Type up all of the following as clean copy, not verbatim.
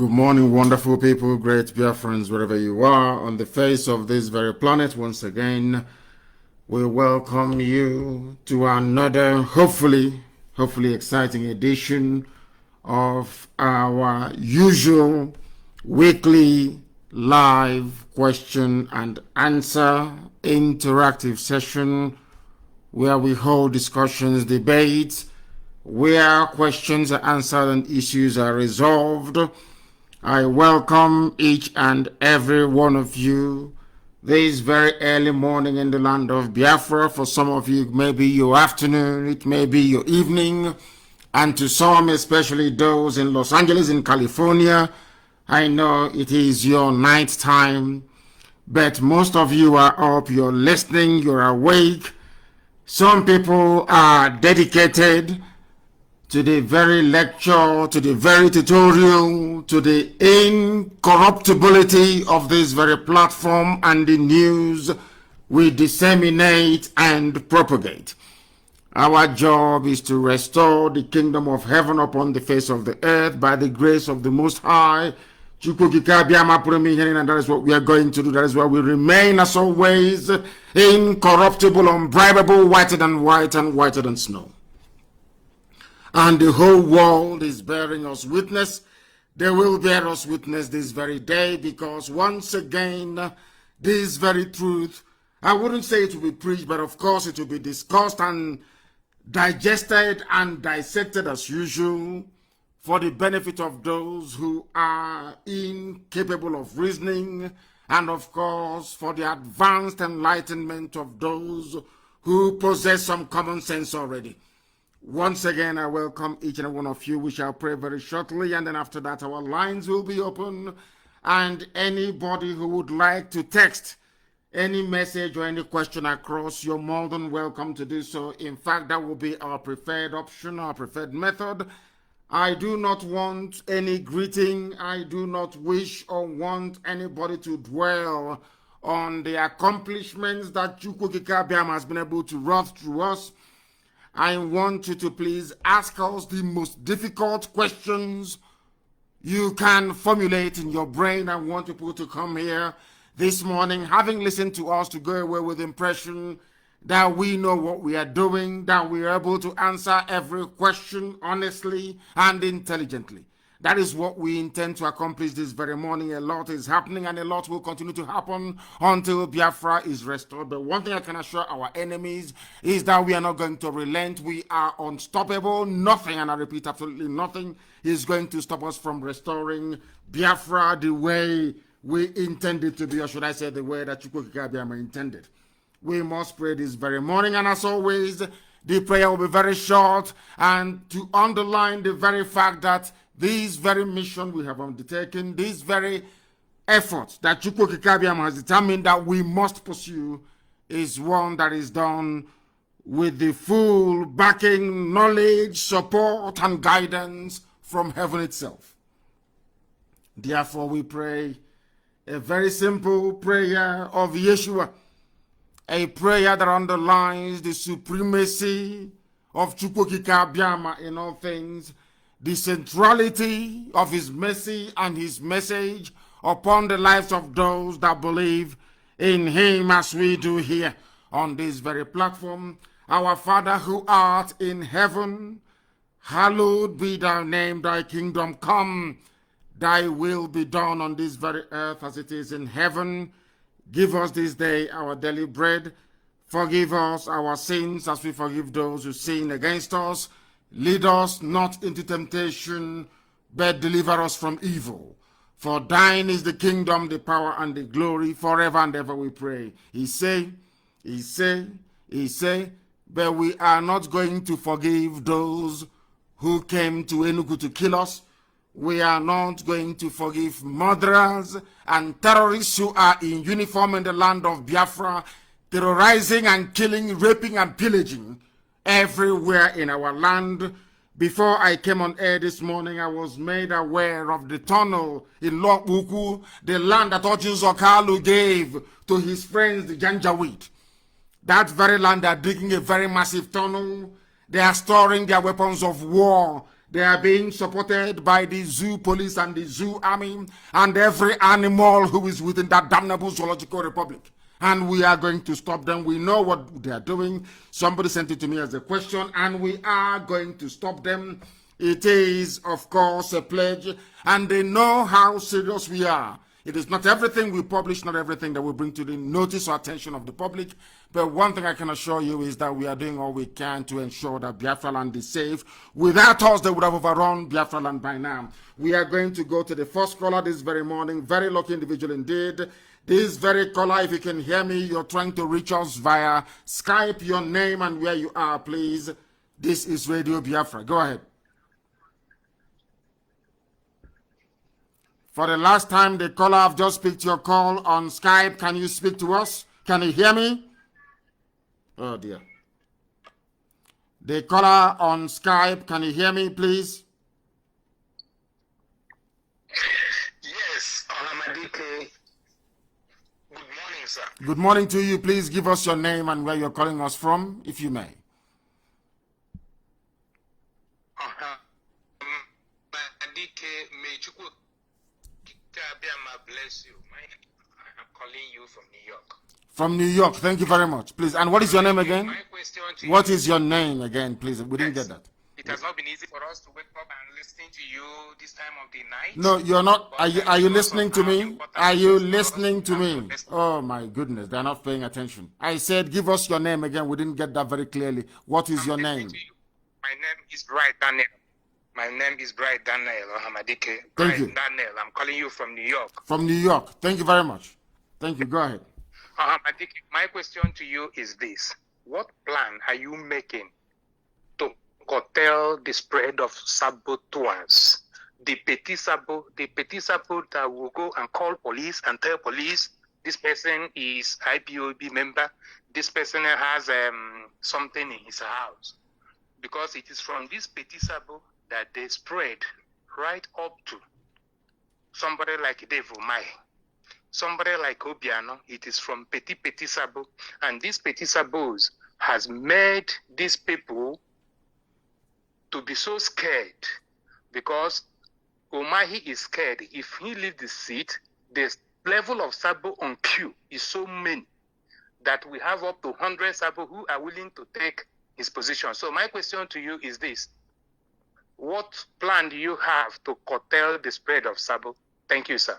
Good morning, wonderful people, great Biafrans, wherever you are on the face of this very planet. Once again, we welcome you to another, hopefully exciting edition of our usual weekly live question and answer interactive session where we hold discussions, debates, where questions are answered and issues are resolved. I welcome each and every one of you this very early morning in the land of Biafra. For some of you, it may be your afternoon, it may be your evening, and to some, especially those in Los Angeles, in California, I know it is your night time, but most of you are up, you're listening, you're awake. Some people are dedicated to the very lecture, to the very tutorial, to the incorruptibility of this very platform and the news we disseminate and propagate. Our job is to restore the kingdom of heaven upon the face of the earth by the grace of the Most High. And that is what we are going to do. That is why we remain as always incorruptible, unbribable, whiter than white and whiter than snow. And the whole world is bearing us witness. They will bear us witness this very day, because once again, this very truth, I wouldn't say it will be preached, but of course it will be discussed and digested and dissected as usual for the benefit of those who are incapable of reasoning, and of course for the advanced enlightenment of those who possess some common sense already. Once again, I welcome each and every one of you. We shall pray very shortly, and then after that, our lines will be open. And anybody who would like to text any message or any question across, you're more than welcome to do so. In fact, that will be our preferred option, our preferred method. I do not want any greeting. I do not wish or want anybody to dwell on the accomplishments that Chukwukika Biam has been able to wrought through us. I want you to please ask us the most difficult questions you can formulate in your brain. I want people to come here this morning, having listened to us, to go away with the impression that we know what we are doing, that we are able to answer every question honestly and intelligently. That is what we intend to accomplish this very morning. A lot is happening, and a lot will continue to happen until Biafra is restored. But one thing I can assure our enemies is that we are not going to relent. We are unstoppable. Nothing, and I repeat, absolutely nothing, is going to stop us from restoring Biafra the way we intended to be, or should I say the way that Chukwukika Biam intended. We must pray this very morning, and as always, the prayer will be very short, and to underline the very fact that this very mission we have undertaken, this very effort that Chukwukika Biam has determined that we must pursue, is one that is done with the full backing, knowledge, support, and guidance from heaven itself. Therefore, we pray a very simple prayer of Yeshua, a prayer that underlines the supremacy of Chukwukika Biam in all things, the centrality of his mercy and his message upon the lives of those that believe in him, as we do here on this very platform. Our Father who art in heaven, hallowed be thy name, thy kingdom come, thy will be done on this very earth as it is in heaven. Give us this day our daily bread. Forgive us our sins as we forgive those who sin against us. Lead us not into temptation, but deliver us from evil. For thine is the kingdom, the power, and the glory, forever and ever, we pray. He say, but we are not going to forgive those who came to Enugu to kill us. We are not going to forgive murderers and terrorists who are in uniform in the land of Biafra, terrorizing and killing, raping and pillaging everywhere in our land. Before I came on air this morning, I was made aware of the tunnel in Lokbuku, the land that Ochin Zokalu gave to his friends, the Janjaweed. That very land, they are digging a very massive tunnel. They are storing their weapons of war. They are being supported by the zoo police and the zoo army and every animal who is within that damnable zoological republic. And we are going to stop them. We know what they are doing. Somebody sent it to me as a question, and we are going to stop them. It is, of course, a pledge, and they know how serious we are. It is not everything we publish, not everything that we bring to the notice or attention of the public. But one thing I can assure you is that we are doing all we can to ensure that Biafra land is safe. Without us, they would have overrun Biafra land by now. We are going to go to the first caller this very morning. Very lucky individual indeed. This very caller, if you can hear me, you're trying to reach us via Skype. Your name and where you are, please. This is Radio Biafra. Go ahead. For the last time, the caller, I've just picked your call on Skype. Can you speak to us? Can you hear me? Oh, dear. The caller on Skype, can you hear me, please? Yes, Olamadike. Good morning, sir. Good morning to you. Please give us your name and where you're calling us from, if you may. Olamadike, may Chukwu bless you. I'm calling you from New York. From New York. Thank you very much. Please. And what is your name again? My question to What is your name again, please? We didn't get that. It has not been easy for us to wake up and listen to you this time of the night. No, you're not. Are you listening to me? Are you listening to me? Oh, my goodness. They're not paying attention. I said, give us your name again. We didn't get that very clearly. What is your name? My name is Bright Daniel. My name is Bright Daniel Olamadike. Thank you. Daniel, I'm calling you from New York. From New York. Thank you very much. Thank you. Go ahead. Olamadike, my question to you is this. What plan are you making to curtail the spread of saboteurs? The petit sabot that will go and call police and tell police this person is IPOB member, this person has something in his house. Because it is from this petit sabot that they spread right up to somebody like Dave Umahi, somebody like Obiano. It is from petit sabot, and these petit sabots has made these people to be so scared because Umahi is scared. If he leaves the seat, the level of sabo on queue is so many that we have up to 100 sabo who are willing to take his position. So my question to you is this. What plan do you have to curtail the spread of sabo? Thank you, sir.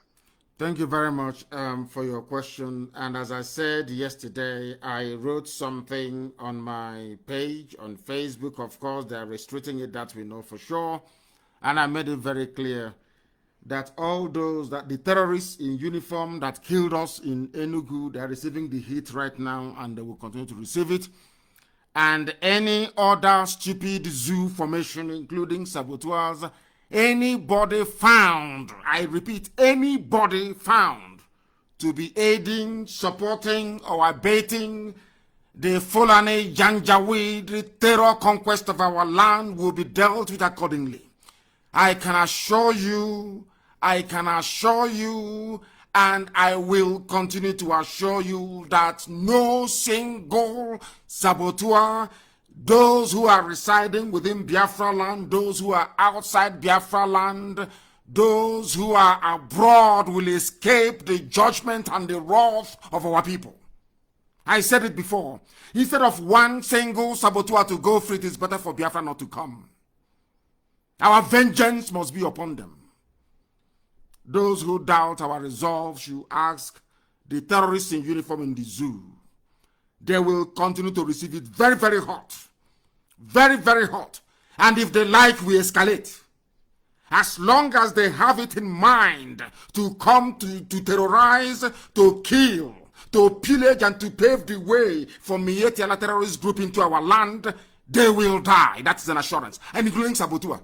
Thank you very much for your question. And as I said yesterday, I wrote something on my page on Facebook. Of course, they are restricting it, that we know for sure. And I made it very clear that all those, that the terrorists in uniform that killed us in Enugu, they are receiving the heat right now and they will continue to receive it. And any other stupid zoo formation, including saboteurs, anybody found, I repeat, anybody found to be aiding, supporting, or abating the Fulani Janjaweed terror conquest of our land will be dealt with accordingly. I can assure you, and I will continue to assure you that no single saboteur, those who are residing within Biafra land, those who are outside Biafra land, those who are abroad will escape the judgment and the wrath of our people. I said it before. Instead of one single saboteur to go free, it is better for Biafra not to come. Our vengeance must be upon them. Those who doubt our resolve should ask the terrorists in uniform in the zoo. They will continue to receive it very, very hot. Very, very hot. And if they like, we escalate. As long as they have it in mind to come to terrorize, to kill, to pillage, and to pave the way for Miyetti and a terrorist group into our land, they will die. That's an assurance. And including saboteur.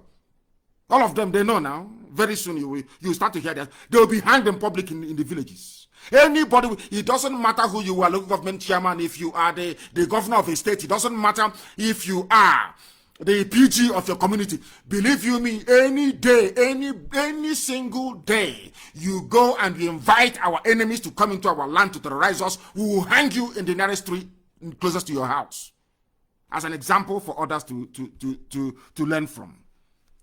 All of them, they know now. Very soon you start to hear that. They will be hanged in public in the villages. Anybody, it doesn't matter who you are, local government chairman, if you are the governor of a state, it doesn't matter if you are the PG of your community. Believe you me, any day, any single day, you go and you invite our enemies to come into our land to terrorize us, we will hang you in the nearest tree closest to your house. As an example for others to learn from.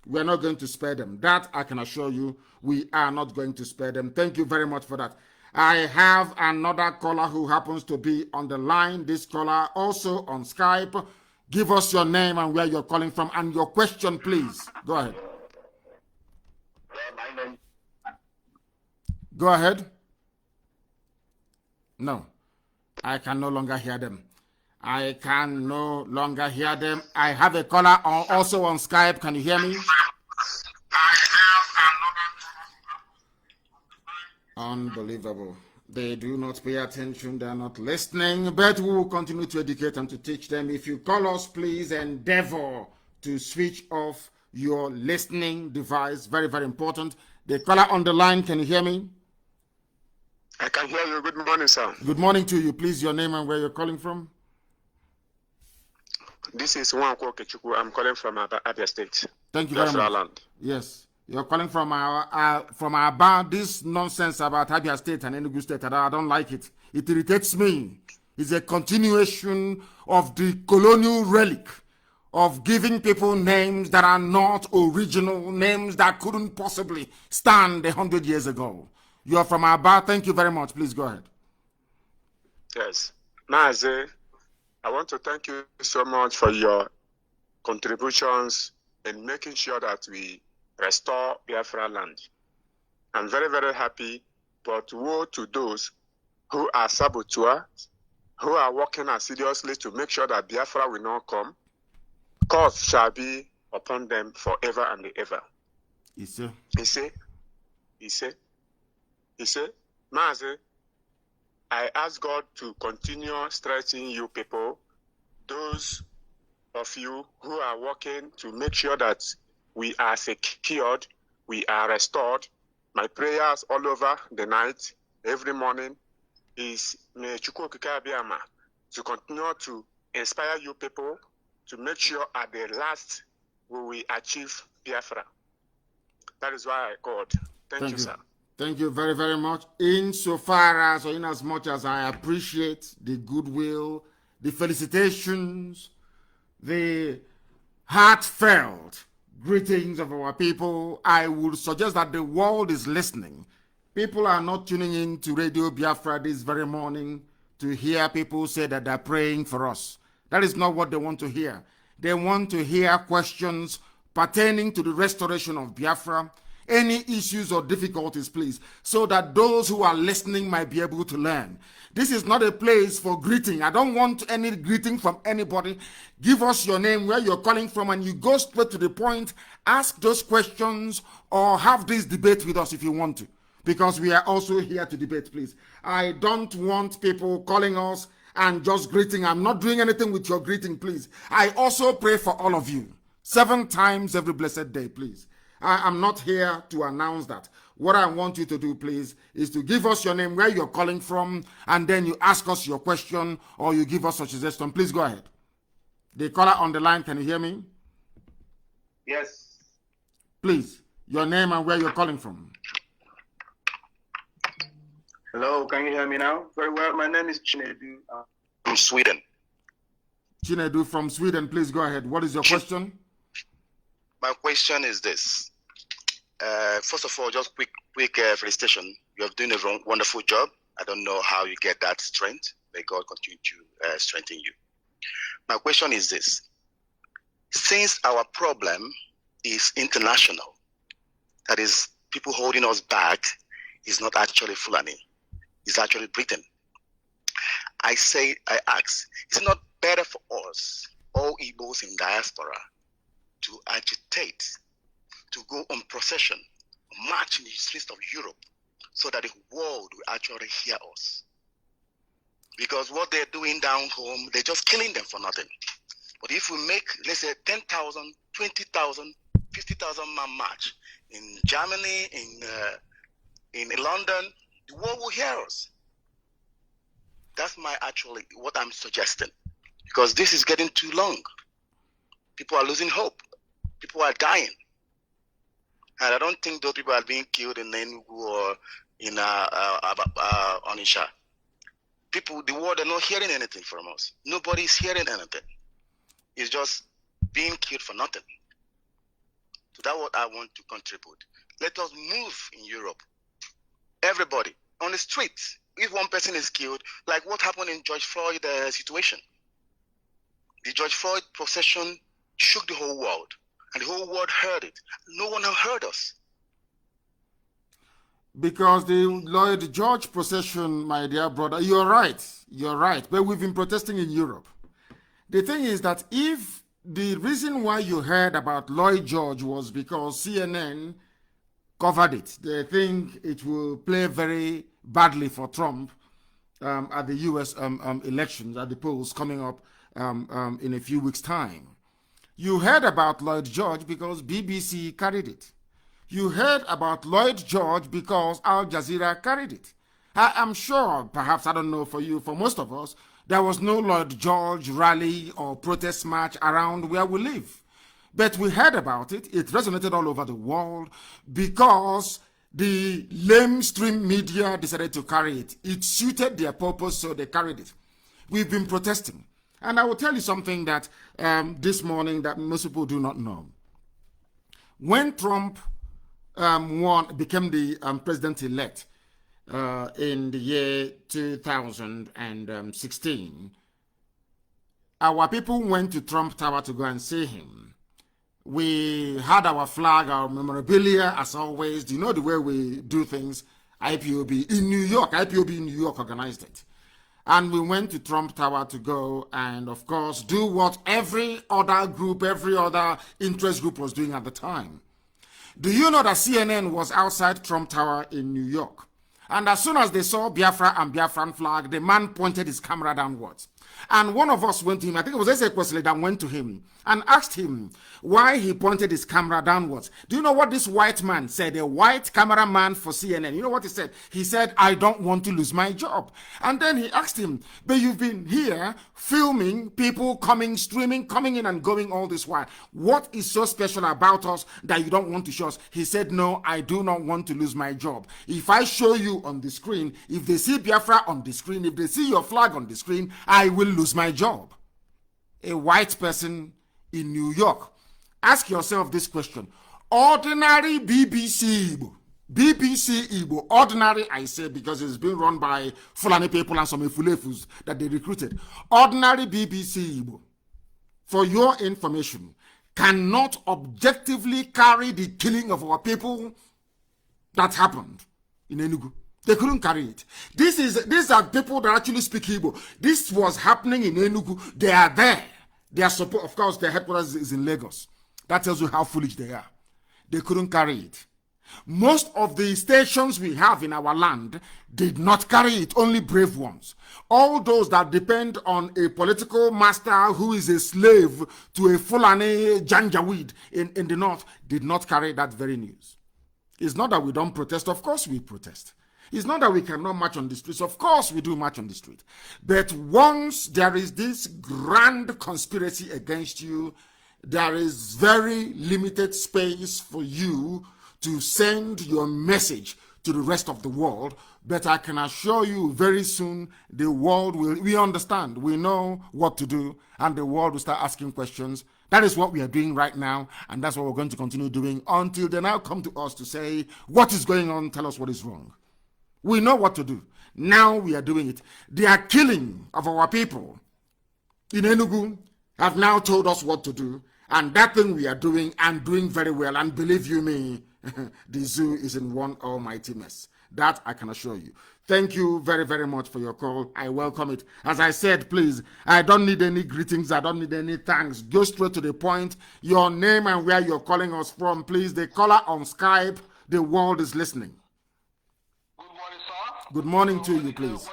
We are not going to spare them. That I can assure you, we are not going to spare them. Thank you very much for that. I have another caller who happens to be on the line. This caller also on Skype. Give us your name and where you're calling from and your question, please. Go ahead. Go ahead. No, I can no longer hear them. I can no longer hear them. I have a caller also on Skype. Can you hear me? Unbelievable. They do not pay attention. They are not listening. But we will continue to educate and to teach them. If you call us, please endeavor to switch off your listening device. Very, very important. The caller on the line, can you hear me? I can hear you. Good morning, sir. Good morning to you. Please, your name and where you're calling from. This is Nwankwo Okechukwu. I'm calling from Abia State. Thank you very much. Land. Yes. You're calling from Aba. This nonsense about Abia State and Enugu State, I don't like it. It irritates me. It's a continuation of the colonial relic of giving people names that are not original, names that couldn't possibly stand 100 years ago. You are from Aba. Thank you very much. Please go ahead. Yes. Maazị, I want to thank you so much for your contributions in making sure that we restore Biafra land. I'm very, very happy, but woe to those who are saboteurs, who are working assiduously to make sure that Biafra will not come. Curse shall be upon them forever and ever. Yes, sir. He said, Maazị, I ask God to continue strengthening you people, those of you who are working to make sure that we are secured, we are restored. My prayers all over the night, every morning, is may Chukwu Okike Abiyama to continue to inspire you people to make sure at the last we will achieve Biafra. That is why I called. Thank you, sir. Thank you very, very much. Insofar as, or in as much as I appreciate the goodwill, the felicitations, the heartfelt greetings of our people, I would suggest that the world is listening. People are not tuning in to Radio Biafra this very morning to hear people say that they're praying for us. That is not what they want to hear. They want to hear questions pertaining to the restoration of Biafra, any issues or difficulties, please, so that those who are listening might be able to learn. This is not a place for greeting. I don't want any greeting from anybody. Give us your name, where you're calling from, and you go straight to the point. Ask those questions or have this debate with us if you want to, because we are also here to debate, please. I don't want people calling us and just greeting. I'm not doing anything with your greeting, please. I also pray for all of you 7 times every blessed day, please. I am not here to announce that. What I want you to do, please, is to give us your name, where you're calling from, and then you ask us your question or you give us a suggestion. Please go ahead. The caller on the line, can you hear me? Yes. Please, your name and where you're calling from. Hello, can you hear me now? Very well. My name is Chinedu from Sweden. Chinedu from Sweden, please go ahead. What is your question? My question is this. First of all, just quick felicitation. You have done a wonderful job. I don't know how you get that strength. May God continue to strengthen you. My question is this. Since our problem is international, that is, people holding us back is not actually Fulani, it's actually Britain. I ask, is it not better for us, all Igbos in diaspora, to agitate, to go on procession, march in the streets of Europe, so that the world will actually hear us? Because what they're doing down home, they're just killing them for nothing. But if we make, let's say, 10,000, 20,000, 50,000 man march in Germany, in London, the world will hear us. That's what I'm suggesting. Because this is getting too long. People are losing hope. People are dying. And I don't think those people are being killed in Enugu or in Onitsha. People, the world are not hearing anything from us. Nobody's hearing anything. It's just being killed for nothing. So that's what I want to contribute. Let us move in Europe. Everybody on the street. If one person is killed, like what happened in George Floyd situation. The George Floyd procession shook the whole world, and the whole world heard it. No one have heard us. Because the Lloyd George procession, my dear brother, you're right, but we've been protesting in Europe. The thing is that if the reason why you heard about Lloyd George was because CNN covered it, they think it will play very badly for Trump at the US elections, at the polls coming up in a few weeks' time. You heard about Lloyd George because BBC carried it. You heard about Lloyd George because Al Jazeera carried it. I am sure, perhaps, I don't know for you, for most of us, there was no Lloyd George rally or protest march around where we live. But we heard about it. It resonated all over the world because the lamestream media decided to carry it. It suited their purpose, so they carried it. We've been protesting. And I will tell you something that this morning that most people do not know. When Trump became the president-elect in the year 2016, our people went to Trump Tower to go and see him. We had our flag, our memorabilia, as always. You know the way we do things. IPOB in New York. IPOB in New York organized it. And we went to Trump Tower to go and, of course, do what every other group, every other interest group was doing at the time. Do you know that CNN was outside Trump Tower in New York? And as soon as they saw Biafra and Biafran flag, the man pointed his camera downwards. And one of us went to him, I think it was Eze Kwesili that went to him and asked him why he pointed his camera downwards. Do you know what this white man said? A white cameraman for CNN. You know what he said? He said, I don't want to lose my job. And then he asked him, but you've been here filming people coming, streaming, coming in and going all this while. What is so special about us that you don't want to show us? He said, no, I do not want to lose my job. If I show you on the screen, if they see Biafra on the screen, if they see your flag on the screen, I will lose my job. A white person in New York. Ask yourself this question. Ordinary BBC Igbo, ordinary I say because it's been run by Fulani people and some Ifulefus that they recruited. Ordinary BBC Igbo, for your information, cannot objectively carry the killing of our people that happened in Enugu. They couldn't carry it. These are people that actually speak Igbo. This was happening in Enugu. They are there. They are support. Of course, their headquarters is in Lagos. That tells you how foolish they are. They couldn't carry it. Most of the stations we have in our land did not carry it, only brave ones. All those that depend on a political master who is a slave to a Fulani Janjaweed in the north did not carry that very news. It's not that we don't protest. Of course we protest. It's not that we cannot march on the streets. Of course we do march on the street. But once there is this grand conspiracy against you, there is very limited space for you to send your message to the rest of the world. But I can assure you very soon the world we understand, we know what to do, and the world will start asking questions. That is what we are doing right now, and that's what we're going to continue doing until they now come to us to say, what is going on? Tell us what is wrong. We know what to do. Now we are doing it. They are killing of our people in Enugu have now told us what to do, and that thing we are doing and doing very well. And believe you me, the zoo is in one almighty mess. That I can assure you. Thank you very, very much for your call. I welcome it. As I said, please, I don't need any greetings. I don't need any thanks. Go straight to the point. Your name and where you're calling us from, please. The caller on Skype, the world is listening. Good morning, sir. Good morning to you, please.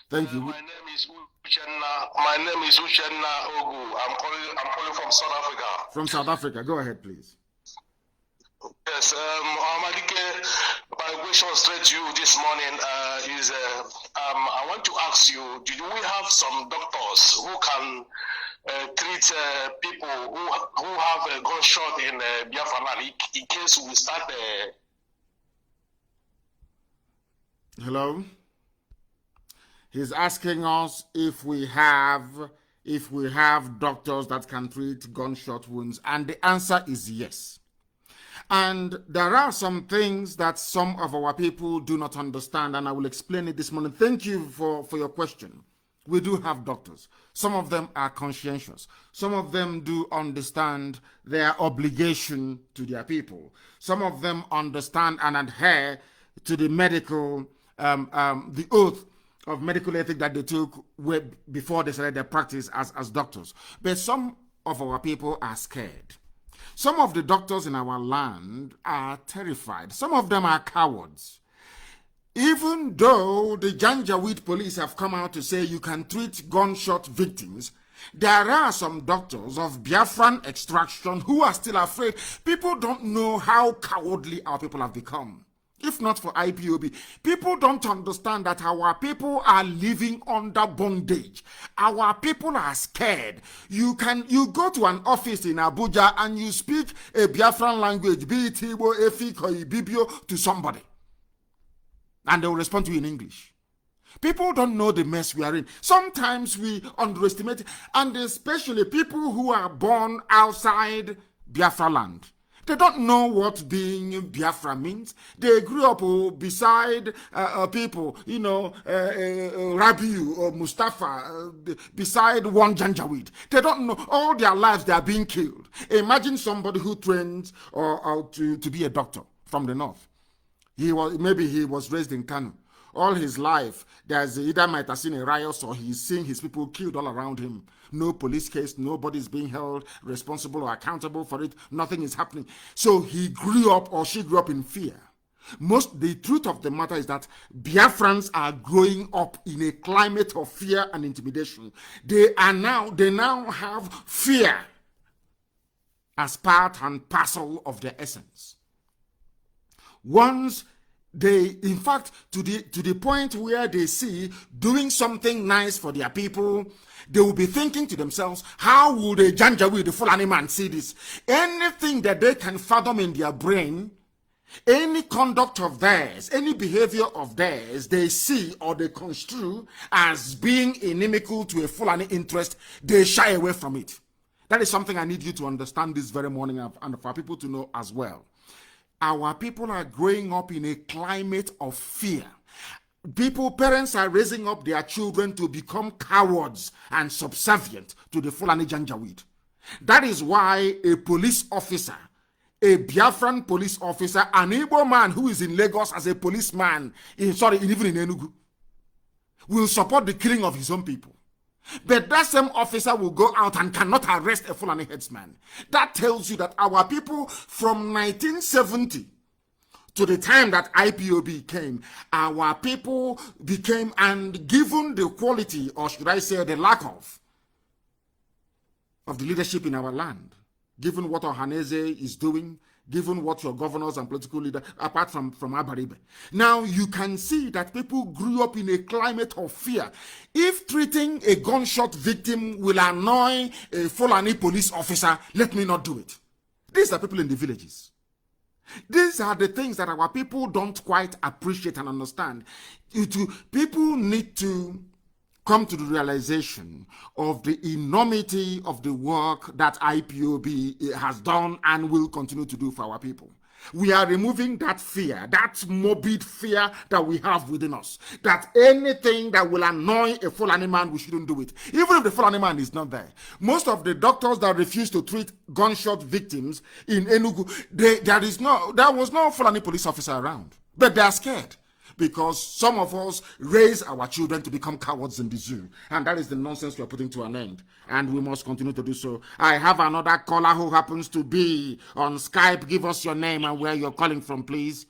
Thank you. My name is Uchenna Ogu. I'm calling from South Africa. From South Africa. Go ahead, please. Yes, Amadike, my question straight to you this morning is I want to ask you, do we have some doctors who can treat people who have a gunshot in Biafra land in case we start Hello? He's asking us if we have if we have doctors that can treat gunshot wounds? And the answer is yes. And there are some things that some of our people do not understand, and I will explain it this morning. Thank you for your question. We do have doctors. Some of them are conscientious. Some of them do understand their obligation to their people. Some of them understand and adhere to the medical, the oath of medical ethics that they took before they started their practice as doctors. But some of our people are scared. Some of the doctors in our land are terrified. Some of them are cowards. Even though the Janjaweed police have come out to say you can treat gunshot victims, there are some doctors of Biafran extraction who are still afraid. People don't know how cowardly our people have become. If not for IPOB, people don't understand that our people are living under bondage. Our people are scared. You go to an office in Abuja and you speak a Biafran language, be it Igbo, Efik, or Ibibio, to somebody, and they will respond to you in English. People don't know the mess we are in. Sometimes we underestimate, and especially people who are born outside Biafra land. They don't know what being Biafra means. They grew up beside people, Rabiu or Mustafa, beside one Janjaweed. They don't know. All their lives they are being killed. Imagine somebody who trains to be a doctor from the north. Maybe he was raised in Kano. All his life, there's either might have seen a riot or he's seeing his people killed all around him. No police case, nobody's being held responsible or accountable for it. Nothing is happening. So he grew up or she grew up in fear. The truth of the matter is that Biafrans are growing up in a climate of fear and intimidation. They now have fear as part and parcel of their essence. Once in fact, to the point where they see doing something nice for their people, they will be thinking to themselves, how would a Janjaweed, the Fulani man, see this? Anything that they can fathom in their brain, any conduct of theirs, any behavior of theirs, they see or they construe as being inimical to a Fulani interest, they shy away from it. That is something I need you to understand this very morning and for people to know as well. Our people are growing up in a climate of fear. Parents are raising up their children to become cowards and subservient to the Fulani Janjaweed. That is why a police officer, a Biafran police officer, an Igbo man who is in Lagos as a policeman, even in Enugu, will support the killing of his own people. But that same officer will go out and cannot arrest a Fulani headsman. That tells you that our people from 1970 to the time that IPOB came, our people became, and given the quality, or should I say the lack of the leadership in our land, given what Ohaneze is doing, given what your governors and political leaders, apart from Abaribe. Now you can see that people grew up in a climate of fear. If treating a gunshot victim will annoy a Fulani police officer, let me not do it. These are people in the villages. These are the things that our people don't quite appreciate and understand. People need to come to the realization of the enormity of the work that IPOB has done and will continue to do for our people. We are removing that fear, that morbid fear that we have within us, that anything that will annoy a Fulani man, we shouldn't do it. Even if the Fulani man is not there. Most of the doctors that refuse to treat gunshot victims in Enugu, there was no Fulani police officer around, but they are scared. Because some of us raise our children to become cowards in the zoo. And that is the nonsense we are putting to an end. And we must continue to do so. I have another caller who happens to be on Skype. Give us your name and where you're calling from, please.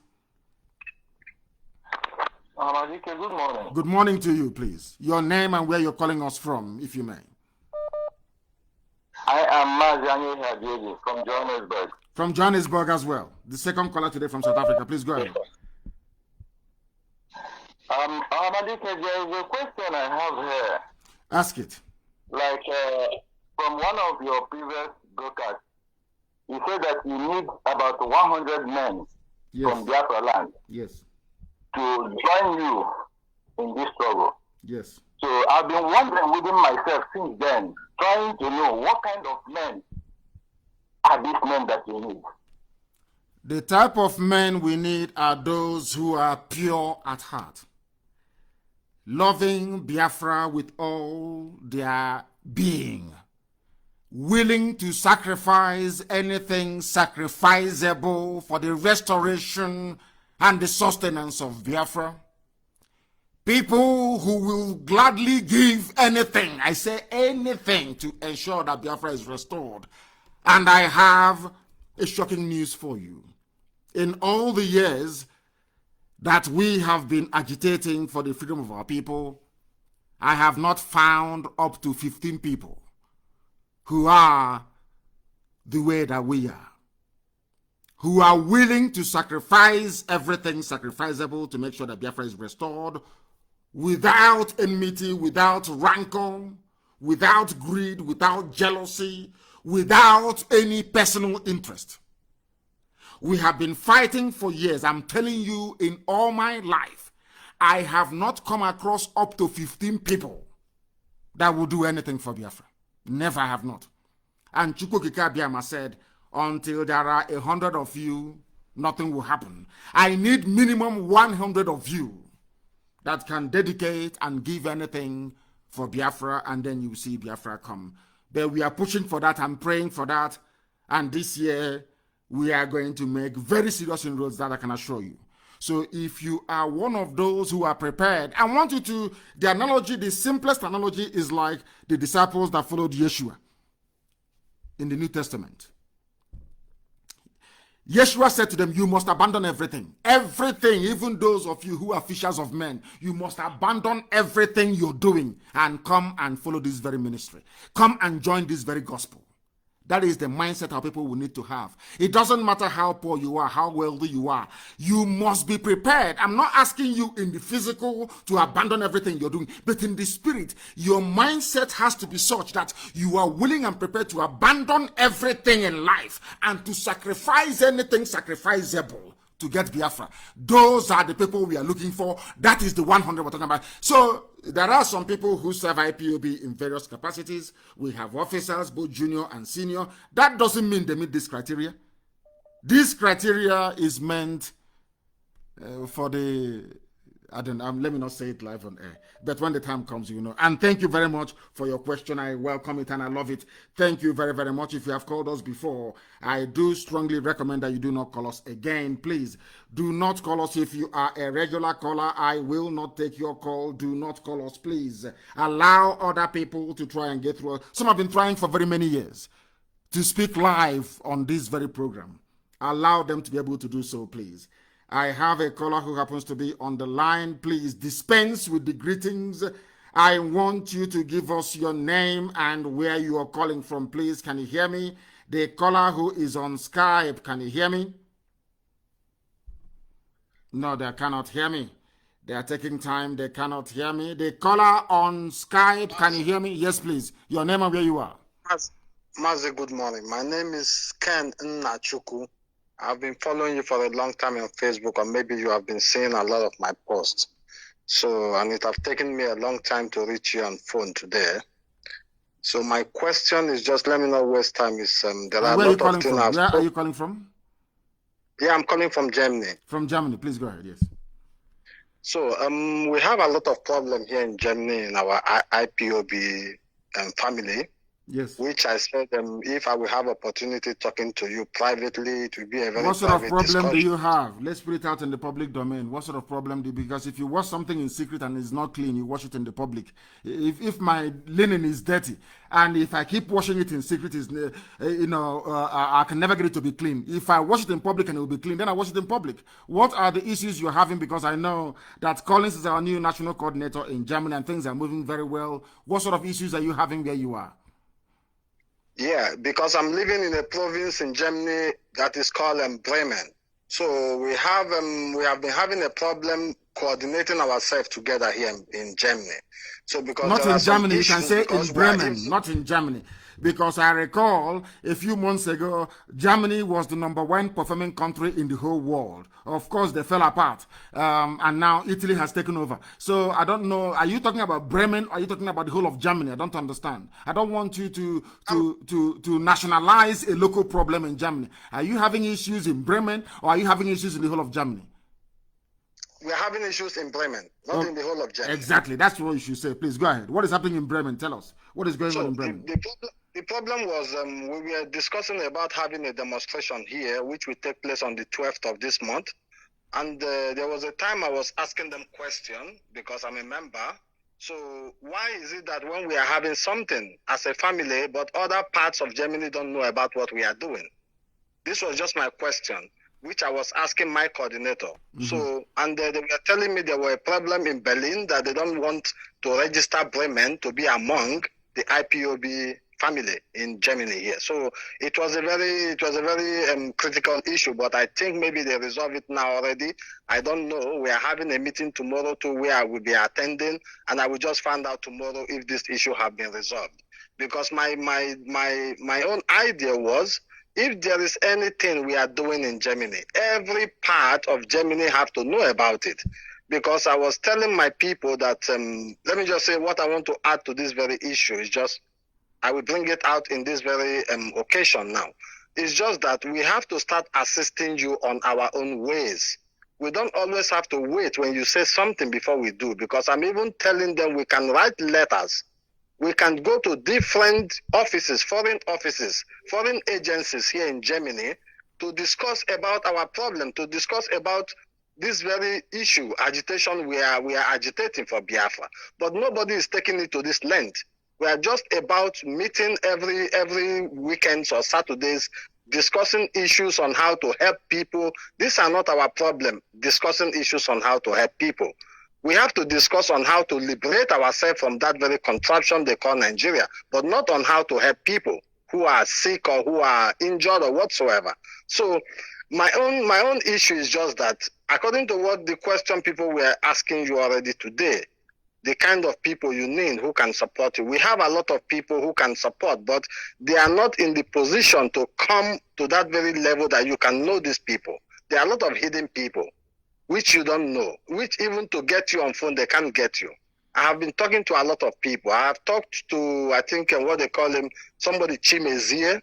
Good morning. Good morning to you, please. Your name and where you're calling us from, if you may. I am Mazani Hadjegi from Johannesburg. From Johannesburg as well. The second caller today from South Africa. Please go ahead. There is a question I have here. Ask it. From one of your previous broadcasts, you said that you need about 100 men from Biafra land to join you in this struggle. Yes. So I've been wondering within myself since then, trying to know what kind of men are these men that you need. The type of men we need are those who are pure at heart, loving Biafra with all their being, willing to sacrifice anything sacrificable for the restoration and the sustenance of Biafra. People who will gladly give anything, I say anything, to ensure that Biafra is restored. And I have a shocking news for you. In all the years that we have been agitating for the freedom of our people, I have not found up to 15 people who are the way that we are, who are willing to sacrifice everything sacrificable to make sure that Biafra is restored, without enmity, without rancor, without greed, without jealousy, without any personal interest. We have been fighting for years. I'm telling you, in all my life, I have not come across up to 15 people that will do anything for Biafra. Never have not. And Chukwukika Biama said, until there are 100 of you, nothing will happen. I need minimum 100 of you that can dedicate and give anything for Biafra, and then you see Biafra come. But we are pushing for that and praying for that. And this year, we are going to make very serious inroads, that I can assure you. So if you are one of those who are prepared, I want you to, the analogy, the simplest analogy is like the disciples that followed Yeshua in the New Testament. Yeshua said to them, you must abandon everything. Everything, even those of you who are fishers of men, you must abandon everything you're doing and come and follow this very ministry. Come and join this very gospel. That is the mindset our people will need to have. It doesn't matter how poor you are, how wealthy you are. You must be prepared. I'm not asking you in the physical to abandon everything you're doing, but in the spirit, your mindset has to be such that you are willing and prepared to abandon everything in life and to sacrifice anything sacrificable to get Biafra. Those are the people we are looking for. That is the 100 we're talking about. So there are some people who serve IPOB in various capacities. We have officers, both junior and senior. That doesn't mean they meet this criteria. This criteria is meant for the, let me not say it live on air, but when the time comes, you know. And thank you very much for your question. I welcome it and I love it. Thank you very, very much. If you have called us before, I do strongly recommend that you do not call us again. Please do not call us. If you are a regular caller, I will not take your call. Do not call us, please. Allow other people to try and get through. Some have been trying for very many years to speak live on this very program. Allow them to be able to do so, please. I have a caller who happens to be on the line. Please dispense with the greetings. I want you to give us your name and where you are calling from, please. Can you hear me? The caller who is on Skype, can you hear me? No, they cannot hear me. They are taking time. They cannot hear me. The caller on Skype, can you hear me? Yes, please. Your name and where you are. Mazi, good morning. My name is Ken Nnachuku. I've been following you for a long time on Facebook, or maybe you have been seeing a lot of my posts. So, and it has taken me a long time to reach you on phone today. So my question is just, let me not waste time. There are where a lot of things. Where are you calling from? Yeah, I'm calling from Germany. From Germany, please go ahead, yes. So we have a lot of problem here in Germany in our IPOB family. Yes. Which I said, if I will have opportunity talking to you privately, it will be a very What sort of problem discussion. do you have? Let's put it out in the public domain. What sort of problem do you, because if you wash something in secret and it's not clean, you wash it in the public. If my linen is dirty and if I keep washing it in secret, I can never get it to be clean. If I wash it in public and it will be clean, then I wash it in public. What are the issues you're having? Because I know that Collins is our new national coordinator in Germany and things are moving very well. What sort of issues are you having where you are? Yeah, because I'm living in a province in Germany that is called Bremen. So we have been having a problem coordinating ourselves together here in Germany. So because not in Germany, you can say in Bremen, not in Germany. because I recall a few months ago, Germany was the #1 performing country in the whole world. Of course, they fell apart, and now Italy has taken over. So I don't know. Are you talking about Bremen? Or are you talking about the whole of Germany? I don't understand. I don't want you to nationalize a local problem in Germany. Are you having issues in Bremen, or are you having issues in the whole of Germany? We're having issues in Bremen, not in the whole of Germany. Exactly. That's what you should say. Please go ahead. What is happening in Bremen? Tell us. What is going on in Bremen? The problem was we were discussing about having a demonstration here, which will take place on the 12th of this month. And there was a time I was asking them question because I'm a member. So why is it that when we are having something as a family, but other parts of Germany don't know about what we are doing? This was just my question, which I was asking my coordinator. So, and they were telling me there were a problem in Berlin that they don't want to register Bremen to be among the IPOB family in Germany here. So it was a very critical issue, but I think maybe they resolved it now already. I don't know. We are having a meeting tomorrow too where I will be attending, and I will just find out tomorrow if this issue have been resolved. Because my own idea was, if there is anything we are doing in Germany, every part of Germany have to know about it. Because I was telling my people that, let me just say what I want to add to this very issue is just, I will bring it out in this very occasion now. It's just that we have to start assisting you on our own ways. We don't always have to wait when you say something before we do, because I'm even telling them we can write letters. We can go to different offices, foreign agencies here in Germany to discuss about our problem, to discuss about this very issue, agitation we are agitating for Biafra. But nobody is taking it to this length. We are just about meeting every weekends or Saturdays, discussing issues on how to help people. These are not our problem, discussing issues on how to help people. We have to discuss on how to liberate ourselves from that very contraption they call Nigeria, but not on how to help people who are sick or who are injured or whatsoever. So my own issue is just that, according to what the question people were asking you already today, the kind of people you need who can support you. We have a lot of people who can support, but they are not in the position to come to that very level that you can know these people. There are a lot of hidden people which you don't know, which even to get you on phone, they can't get you. I have been talking to a lot of people. I have talked to, I think, what they call him, somebody Chimezie,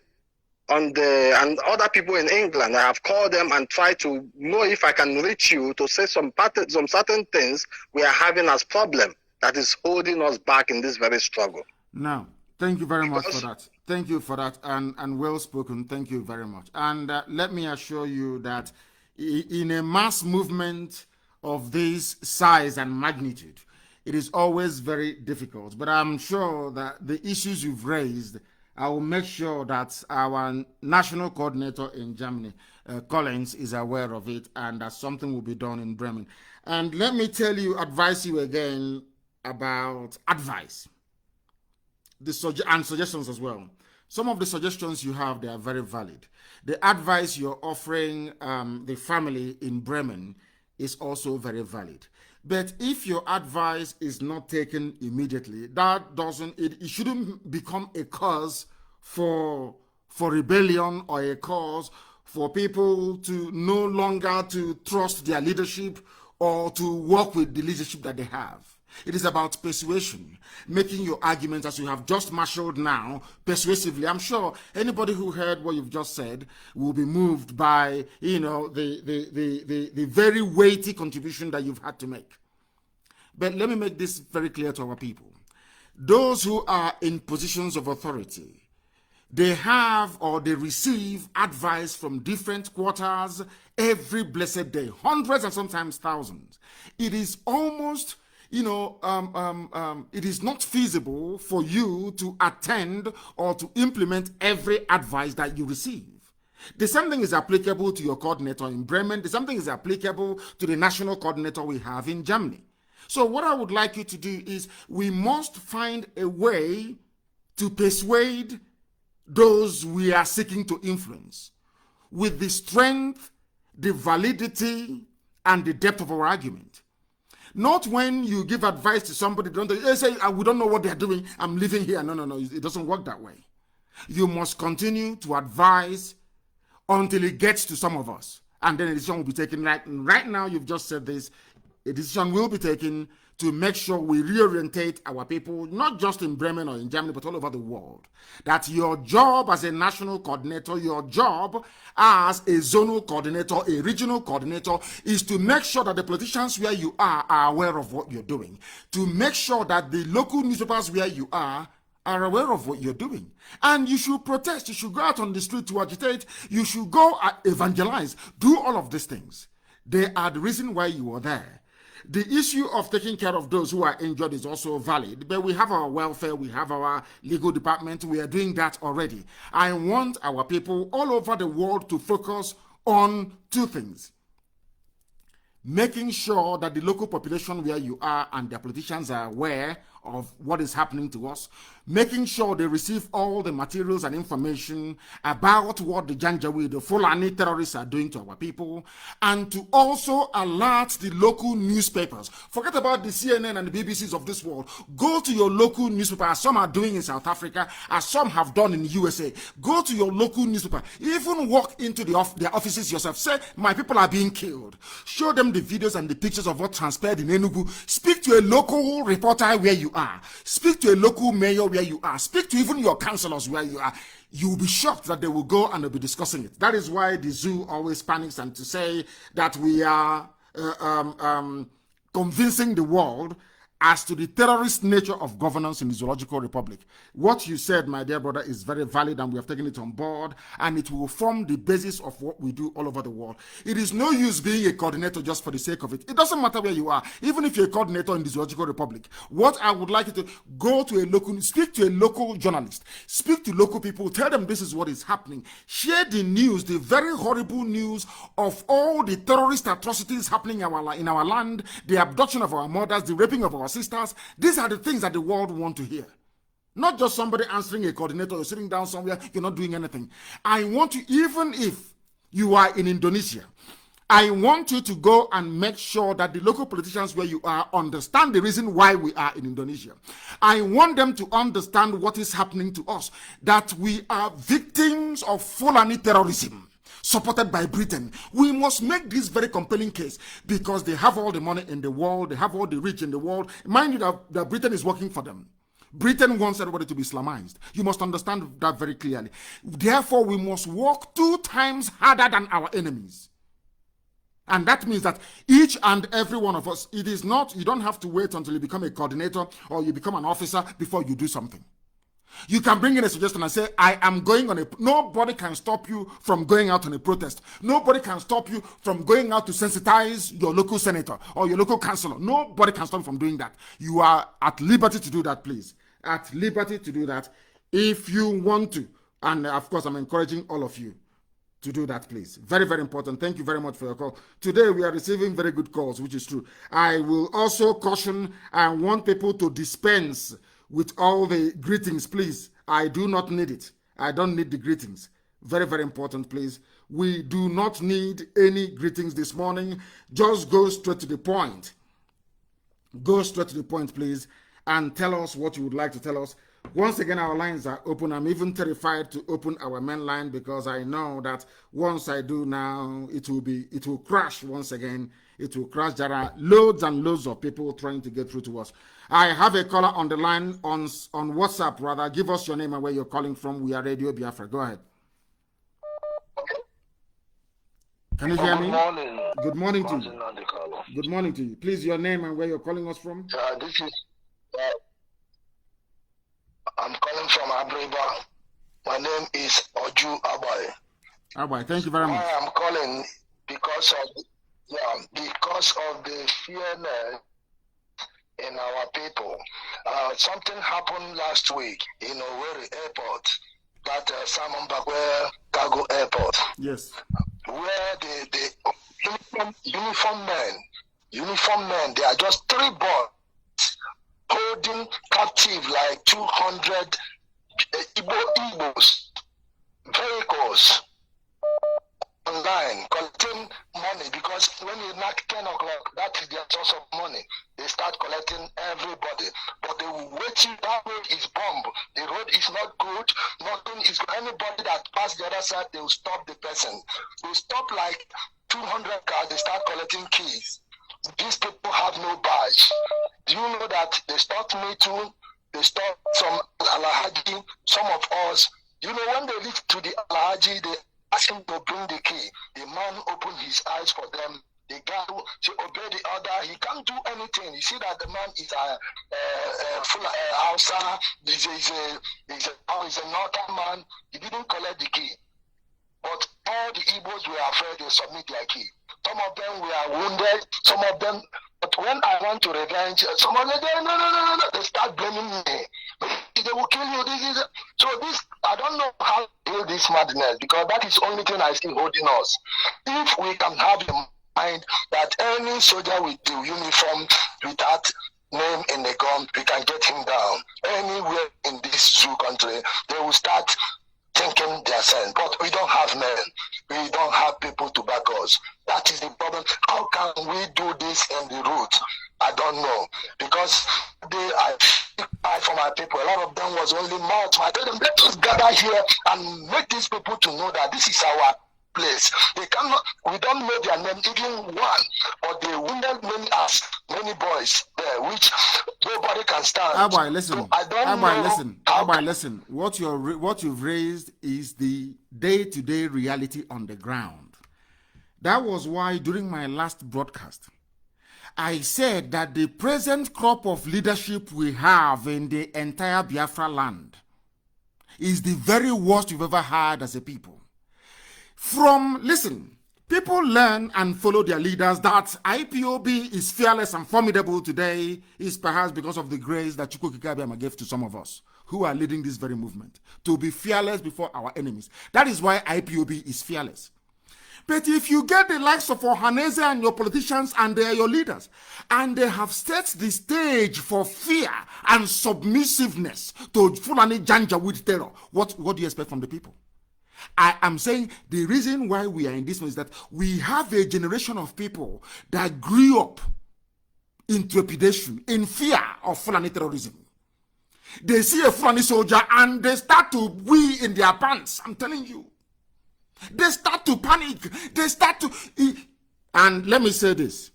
and other people in England. I have called them and tried to know if I can reach you to say some certain things we are having as problem that is holding us back in this very struggle. Now, thank you very much for that. Thank you for that, and well spoken. Thank you very much. And let me assure you that in a mass movement of this size and magnitude, it is always very difficult. But I'm sure that the issues you've raised, I will make sure that our national coordinator in Germany, Collins, is aware of it, and that something will be done in Bremen. And let me advise you again about advice and suggestions as well. Some of the suggestions you have, they are very valid. The advice you're offering the family in Bremen is also very valid. But if your advice is not taken immediately, it shouldn't become a cause for rebellion or a cause for people to no longer to trust their leadership or to work with the leadership that they have. It is about persuasion, making your arguments as you have just marshaled now persuasively. I'm sure anybody who heard what you've just said will be moved by, the very weighty contribution that you've had to make. But let me make this very clear to our people. Those who are in positions of authority, they have or they receive advice from different quarters every blessed day, hundreds and sometimes thousands. It is almost it is not feasible for you to attend or to implement every advice that you receive. The same thing is applicable to your coordinator in Bremen. The same thing is applicable to the national coordinator we have in Germany. So what I would like you to do is we must find a way to persuade those we are seeking to influence with the strength, the validity, and the depth of our argument. Not when you give advice to somebody, they say, we don't know what they're doing, I'm living here. No, it doesn't work that way. You must continue to advise until it gets to some of us. And then a decision will be taken. Right now, you've just said this. A decision will be taken to make sure we reorientate our people, not just in Bremen or in Germany, but all over the world. That your job as a national coordinator, your job as a zonal coordinator, a regional coordinator, is to make sure that the politicians where you are aware of what you're doing. To make sure that the local newspapers where you are aware of what you're doing. And you should protest. You should go out on the street to agitate. You should go evangelize. Do all of these things. They are the reason why you are there. The issue of taking care of those who are injured is also valid, but we have our welfare, we have our legal department, we are doing that already. I want our people all over the world to focus on two things. Making sure that the local population where you are and their politicians are aware of what is happening to us, making sure they receive all the materials and information about what the Janjaweed, the Fulani terrorists are doing to our people, and to also alert the local newspapers. Forget about the CNN and the BBCs of this world. Go to your local newspaper, as some are doing in South Africa, as some have done in the USA. Go to your local newspaper. Even walk into their offices yourself. Say, my people are being killed. Show them the videos and the pictures of what transpired in Enugu. Speak to a local reporter where you are. Speak to a local mayor where you are. Speak to even your councillors where you are. You'll be shocked that they will go and they'll be discussing it. That is why the zoo always panics and to say that we are convincing the world as to the terrorist nature of governance in the Zoological Republic. What you said, my dear brother, is very valid, and we have taken it on board, and it will form the basis of what we do all over the world. It is no use being a coordinator just for the sake of it. It doesn't matter where you are, even if you're a coordinator in the Zoological Republic. What I would like you to go to a local, speak to a local journalist, speak to local people, tell them this is what is happening. Share the news, the very horrible news of all the terrorist atrocities happening in our land, the abduction of our mothers, the raping of our sisters. These are the things that the world want to hear. Not just somebody answering a coordinator or sitting down somewhere, you're not doing anything. I want you, even if you are in Indonesia, I want you to go and make sure that the local politicians where you are understand the reason why we are in Indonesia. I want them to understand what is happening to us, that we are victims of Fulani terrorism supported by Britain. We must make this very compelling case because they have all the money in the world, they have all the rich in the world. Mind you that Britain is working for them. Britain wants everybody to be Islamized. You must understand that very clearly. Therefore, we must work 2 times harder than our enemies. And that means that each and every one of us, it is not, you don't have to wait until you become a coordinator or you become an officer before you do something. You can bring in a suggestion and say, I am going on a... Nobody can stop you from going out on a protest. Nobody can stop you from going out to sensitize your local senator or your local councillor. Nobody can stop you from doing that. You are at liberty to do that, please. At liberty to do that if you want to. And of course, I'm encouraging all of you to do that, please. Very, very important. Thank you very much for your call. Today, we are receiving very good calls, which is true. I will also caution and want people to dispense with all the greetings, please. I do not need it. I don't need the greetings. Very, very important, please. We do not need any greetings this morning. Just go straight to the point. Go straight to the point, please, and tell us what you would like to tell us. Once again, our lines are open. I'm even terrified to open our main line because I know that once I do now, it will crash once again. It will crash. There are loads and loads of people trying to get through to us. I have a caller on the line on WhatsApp, rather. Give us your name and where you're calling from. We are Radio Biafra. Go ahead. Can you hear me? Good morning. Good morning to you. Good morning to you. Please, your name and where you're calling us from. This is... I'm calling from Abriba. My name is Oju Abai. Abai, thank you very much. I am calling because of the fearness in our people. Something happened last week in Owerri Airport, that Simon Bagwe Cargo Airport. Yes. Where the uniform men, they are just 3 boys holding captive like 200 Igbos vehicles online collecting money, because when you knock 10 o'clock, that is their source of money. They start collecting everybody, but they will wait you. That road is bomb. The road is not good. Nothing is anybody that passed the other side, they will stop the person. They stop like 200 cars, they start collecting keys. These people have no badge. Do you know that they stopped me too? They stopped some Alhaji, some of us. You know, when they reach to the Alhaji, they ask him to bring the key. The man opened his eyes for them. The guy to obey the order, he can't do anything. You see that the man is full Hausa, he's a northern man. He didn't collect the key. But all the Igbos were afraid they submit their key. Some of them were wounded, some of them, but when I want to revenge, some of them, no, they start blaming me. They will kill you, So this, I don't know how to deal this madness, because that is the only thing I see holding us. If we can have a mind that any soldier with the uniform, with that name in the gun, we can get him down. Anywhere in this true country, they will start thinking their sense. But we don't have men. We don't have people to back us. That is the problem. How can we do this in the root? I don't know. Because I fight for my people. A lot of them was only mouth. I tell them, let us gather here and make these people to know that this is our place. They cannot, we don't know their name, even one, but they wounded many boys there, which nobody can stand. Abai, listen. So I don't know. Abai, listen. What you've raised is the day-to-day reality on the ground. That was why during my last broadcast, I said that the present crop of leadership we have in the entire Biafra land is the very worst we've ever had as a people. Listen, people learn and follow their leaders. That IPOB is fearless and formidable today is perhaps because of the grace that Chukwu Abiyama gave to some of us who are leading this very movement, to be fearless before our enemies. That is why IPOB is fearless. But if you get the likes of Ohaneze and your politicians and they are your leaders, and they have set the stage for fear and submissiveness to Fulani Janjaweed terror, what do you expect from the people? I am saying the reason why we are in this one is that we have a generation of people that grew up in trepidation, in fear of Fulani terrorism. They see a Fulani soldier and they start to wee in their pants. I'm telling you. They start to panic. They start to... And let me say this.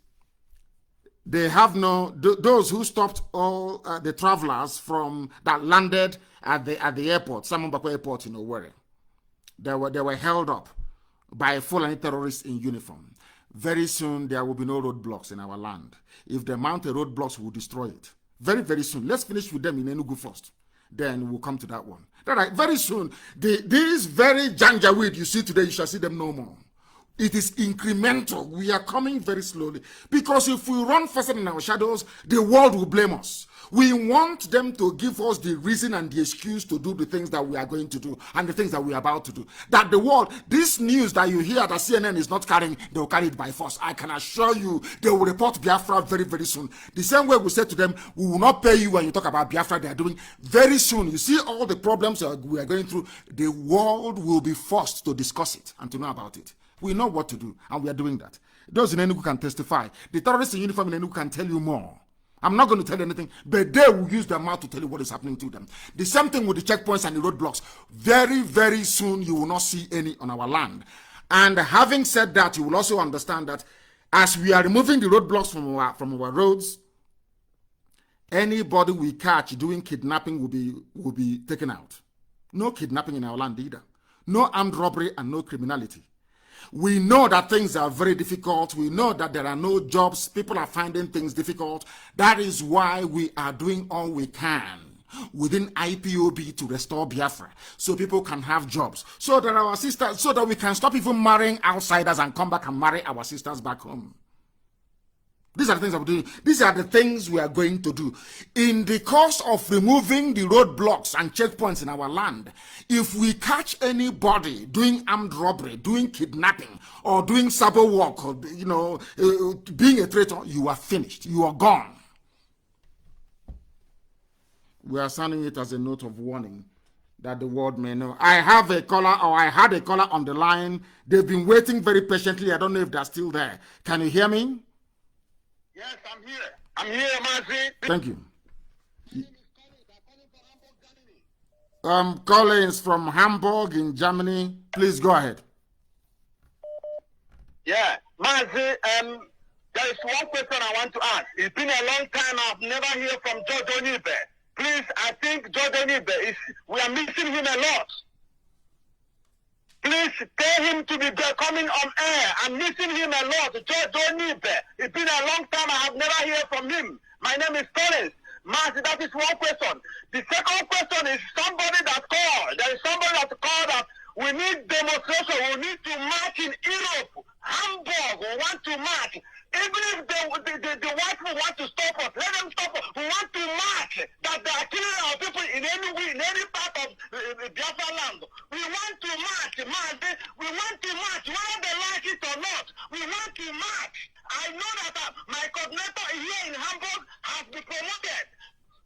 They have those who stopped all the travelers that landed at the airport, Samambako Airport in Owerri. They were held up by Fulani terrorists in uniform. Very soon, there will be no roadblocks in our land. If they mount a roadblocks, we'll destroy it. Very, very soon. Let's finish with them in Enugu first. Then we'll come to that one. Right, very soon, these very Janjaweed you see today, you shall see them no more. It is incremental. We are coming very slowly. Because if we run faster than our shadows, the world will blame us. We want them to give us the reason and the excuse to do the things that we are going to do and the things that we are about to do. That the world, this news that you hear that CNN is not carrying, they will carry it by force. I can assure you, they will report Biafra very, very soon. The same way we said to them, we will not pay you when you talk about Biafra. They are doing very soon. You see all the problems we are going through. The world will be forced to discuss it and to know about it. We know what to do, and we are doing that. Those in Enugu can testify. The terrorists in uniform in Enugu can tell you more. I'm not going to tell you anything, but they will use their mouth to tell you what is happening to them. The same thing with the checkpoints and the roadblocks. Very, very soon, you will not see any on our land. And having said that, you will also understand that as we are removing the roadblocks from our roads, anybody we catch doing kidnapping will be taken out. No kidnapping in our land either. No armed robbery and no criminality. We know that things are very difficult. We know that there are no jobs. People are finding things difficult. That is why we are doing all we can within IPOB to restore Biafra, so people can have jobs, so that we can stop even marrying outsiders and come back and marry our sisters back home. These are the things I'm doing. These are the things we are going to do. In the course of removing the roadblocks and checkpoints in our land, if we catch anybody doing armed robbery, doing kidnapping, or doing sabo work, or being a traitor, you are finished. You are gone. We are sounding it as a note of warning that the world may know. I had a caller on the line. They've been waiting very patiently. I don't know if they're still there. Can you hear me? Yes, I'm here. I'm here, Mazi. Thank you. Collins from Hamburg in Germany. Please go ahead. Yeah, Mazi, there is one question I want to ask. It's been a long time. I've never heard from George Onibe. Please, I think George Onibe we are missing him a lot. Please tell him to be coming on air. I'm missing him a lot. George Onibe. It's been a long time. I have never heard from him. My name is Collins. Mazi, that is one question. The second question is somebody that called. There is somebody that called that we need demonstration. We need to march in Europe. Hamburg, we want to march. Even if the white people want to stop us, let them stop us. We want to march. That they are killing our people in any part of Biafra land. We want to march, Mazi. We want to march, whether they like it or not. We want to march. I know that my coordinator here in Hamburg has been promoted.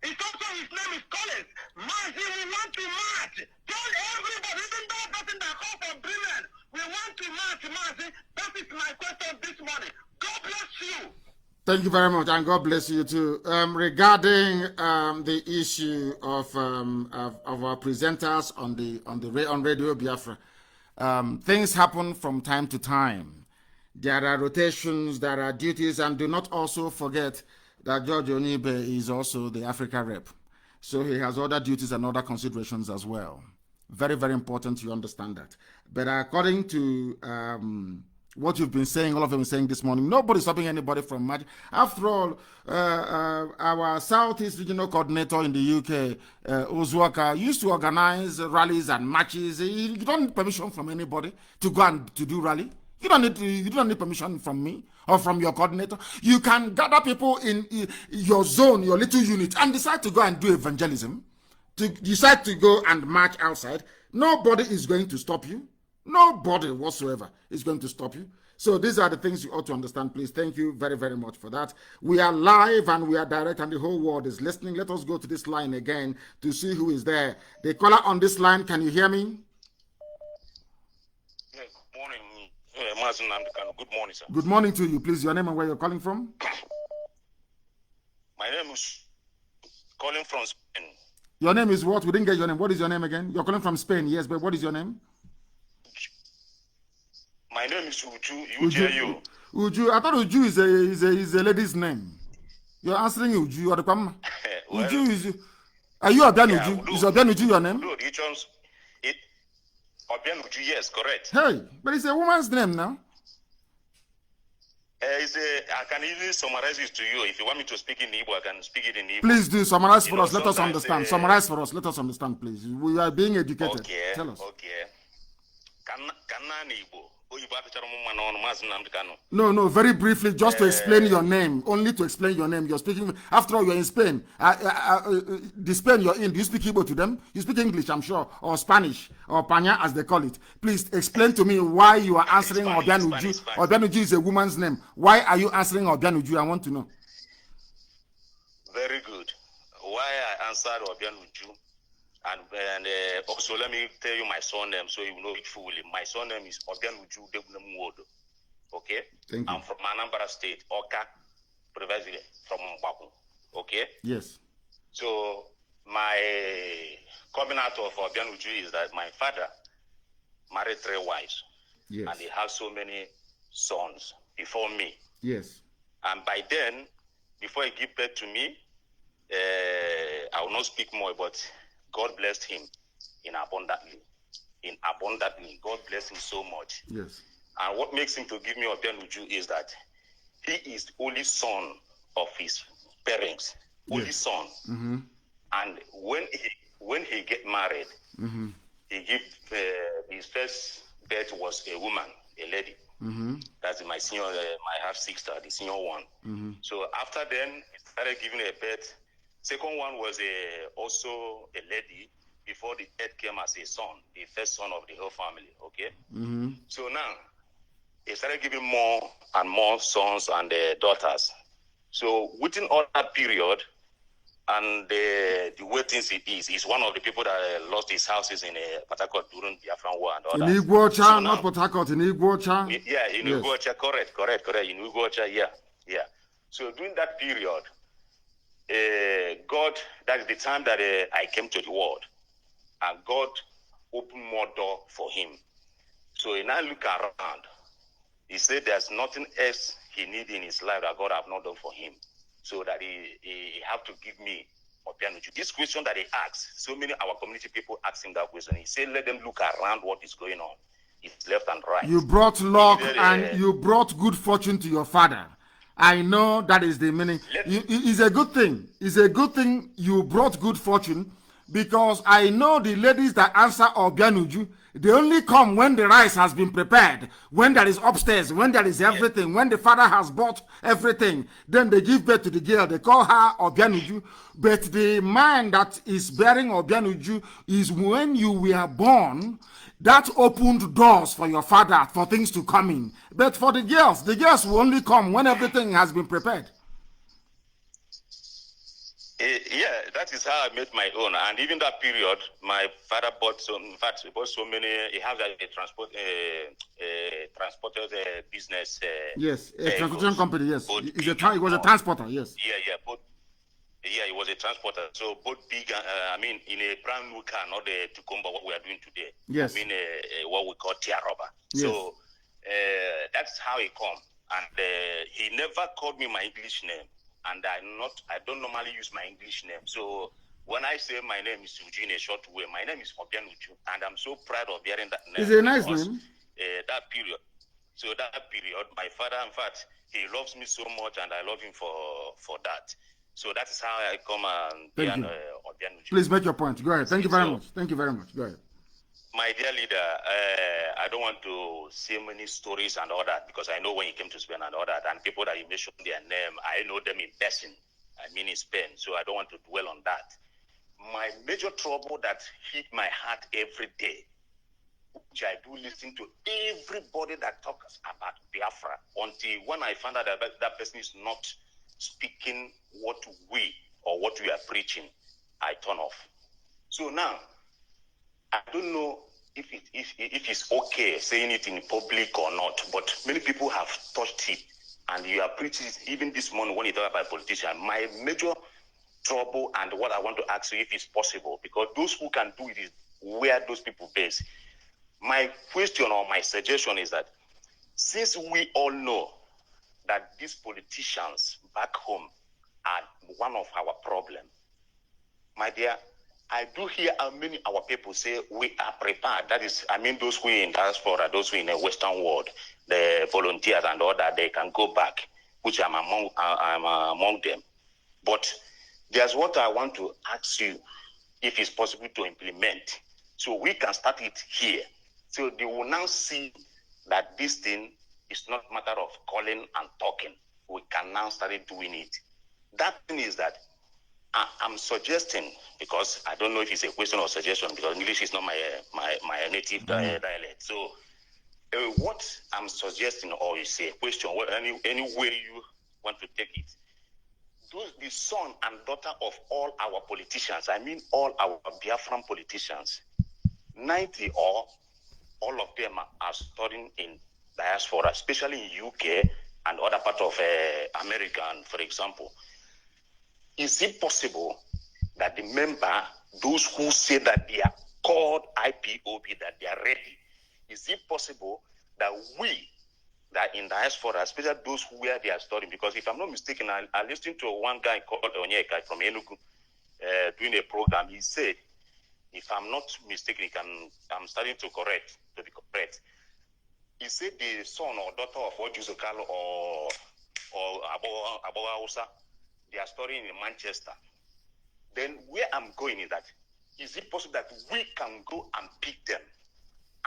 It's also his name is Collins. Mazi, we want to march. Tell everybody, even that person that called from Bremen, we want to march, Mazi. That is my question this morning. God bless you. Thank you very much, and God bless you too. Regarding the issue of our presenters on Radio Biafra, things happen from time to time. There are rotations, there are duties, and do not also forget that George Onibe is also the Africa rep. So he has other duties and other considerations as well. Very, very important you understand that. But according to what you've been saying, all of them saying this morning, nobody's stopping anybody from marching. After all, our Southeast Regional Coordinator in the UK, Ozuaka, used to organize rallies and marches. You don't need permission from anybody to go and to do rally. You don't need permission from me or from your coordinator. You can gather people in your zone, your little unit, and decide to go and do evangelism, to decide to go and march outside. Nobody is going to stop you. Nobody whatsoever is going to stop you. So these are the things you ought to understand, please. Thank you very, very much for that. We are live and we are direct and the whole world is listening. Let us go to this line again to see who is there. The caller on this line, can you hear me? Good morning, sir. Good morning to you. Please, your name and where you're calling from? My name is calling from Spain. Your name is what? We didn't get your name. What is your name again? You're calling from Spain, yes, but what is your name? My name is Uju. Uju. I thought Uju is a lady's name. You're answering Uju. You are the well, Uju is. Are you Obian Uju? Is Obian Uju your name? Obian Uju, yes, correct. Hey, but it's a woman's name now. I can easily summarize it to you. If you want me to speak in Igbo, I can speak it in Igbo. Please do summarize for us. Let us understand. Summarize for us. Let us understand, please. We are being educated. Okay. Tell us. Okay. No, very briefly, just to explain your name. Only to explain your name. You're speaking, after all, you're in Spain. The Spain you're in, do you speak Igbo to them? You speak English, I'm sure, or Spanish, or Panya, as they call it. Please explain to me why you are answering Obian Uju. Obian Uju is a woman's name. Why are you answering Obian Uju? I want to know. Very good. Why I answered Obian Uju? And also let me tell you my surname so you know it fully. My surname is Obian Uju Debunamwodo. Okay? Thank you. I'm from Anambra State, Oka, precisely from Mbaku. Okay? Yes. So my coming out of Obian Uju is that my father married 3 wives. Yes. And he has so many sons before me. Yes. And by then, before he gave birth to me, I will not speak more, but God blessed him abundantly. God blessed him so much. Yes. And what makes him to give me Obian Uju is that he is the only son of his parents. Only yes. son. Mm-hmm. And when he get married, mm-hmm. he give his first birth was a woman, a lady. Mm-hmm. That's my senior, my half sister, the senior one. Mm-hmm. So after then, he started giving a birth. Second one was also a lady. Before the third came as a son, the first son of the whole family. Okay. Mm-hmm. So now he started giving more and more sons and daughters. So within all that period, and the way things it is, he's one of the people that lost his houses in Port Harcourt during the Biafran War and all that. In Iguacha, so not Port Harcourt, in Iguacha. Yeah, in yes. Iguacha, correct. In Iguacha, yeah. So during that period, God, that is the time that I came to the world. and God opened more door for him. So he now look around. He said there's nothing else he need in his life that God have not done for him. So that he have to give me Obianuju. This question that he asked, so many our community people ask him that question. He said, let them look around what is going on. It's left and right. You brought luck and you brought good fortune to your father. I know that is the meaning. It's a good thing. It's a good thing you brought good fortune, because I know the ladies that answer Obianuju, they only come when the rice has been prepared, when there is upstairs, when there is everything, when the father has bought everything. Then they give birth to the girl. They call her Obianuju. But the man that is bearing Obianuju is when you were born. That opened doors for your father for things to come in. But for the girls will only come when everything has been prepared. Yeah, that is how I made my own. And even that period, my father bought some. In fact, he bought so many. He has a transporter business. Yes, a transportation company. Yes, it was a transporter. Yes. Yeah, it was a transporter. So both big, in a brand new car, not the Tukumba, what we are doing today. Yes. What we call Tia Rubber. Yes. So that's how he come. And he never called me my English name. And I don't normally use my English name. So when I say my name is Eugene, a short way, my name is Obianuju. And I'm so proud of bearing that name. It's a nice name. That period. So that period, my father, in fact, he loves me so much, and I love him for that. So that is how I come and be an Obianuju. Please make your point. Go ahead. Thank you very much. Thank you very much. Go ahead. My dear leader, I don't want to say many stories and all that, because I know when you came to Spain and all that, and people that you mentioned their name, I know them in person. In Spain, so I don't want to dwell on that. My major trouble that hit my heart every day, which I do listen to everybody that talks about Biafra, until when I found out that person is not speaking what we are preaching, I turn off. So now, I don't know if it's okay saying it in public or not, but many people have touched it, and you are preaching it even this morning when you talk about politicians. My major trouble, and what I want to ask you if it's possible, because those who can do it is where those people base. My question or my suggestion is that since we all know that these politicians back home are one of our problems, my dear, I do hear many our people say we are prepared. That is, those who are in diaspora, those who are in the Western world, the volunteers and all that, they can go back, which I'm among them. But there's what I want to ask you, if it's possible to implement, so we can start it here. So they will now see that this thing is not a matter of calling and talking. We can now start doing it. That thing is that I'm suggesting, because I don't know if it's a question or suggestion, because English is not my native dialect. So what I'm suggesting, or you say a question, any way you want to take it, the son and daughter of all our politicians, all our Biafran politicians, 90 or all of them are studying in diaspora, especially in UK and other parts of America, for example. Is it possible that the member, those who say that they are called IPOB, that they are ready, is it possible that we, that in diaspora, especially those where they are studying, because if I'm not mistaken, I listened to one guy called Onyeka from Enugu doing a program. He said, if I'm not mistaken, I'm starting to be correct. He said the son or daughter of Ojuzokalo or Aboga Hausa, they are studying in Manchester. Then where I'm going is that, is it possible that we can go and pick them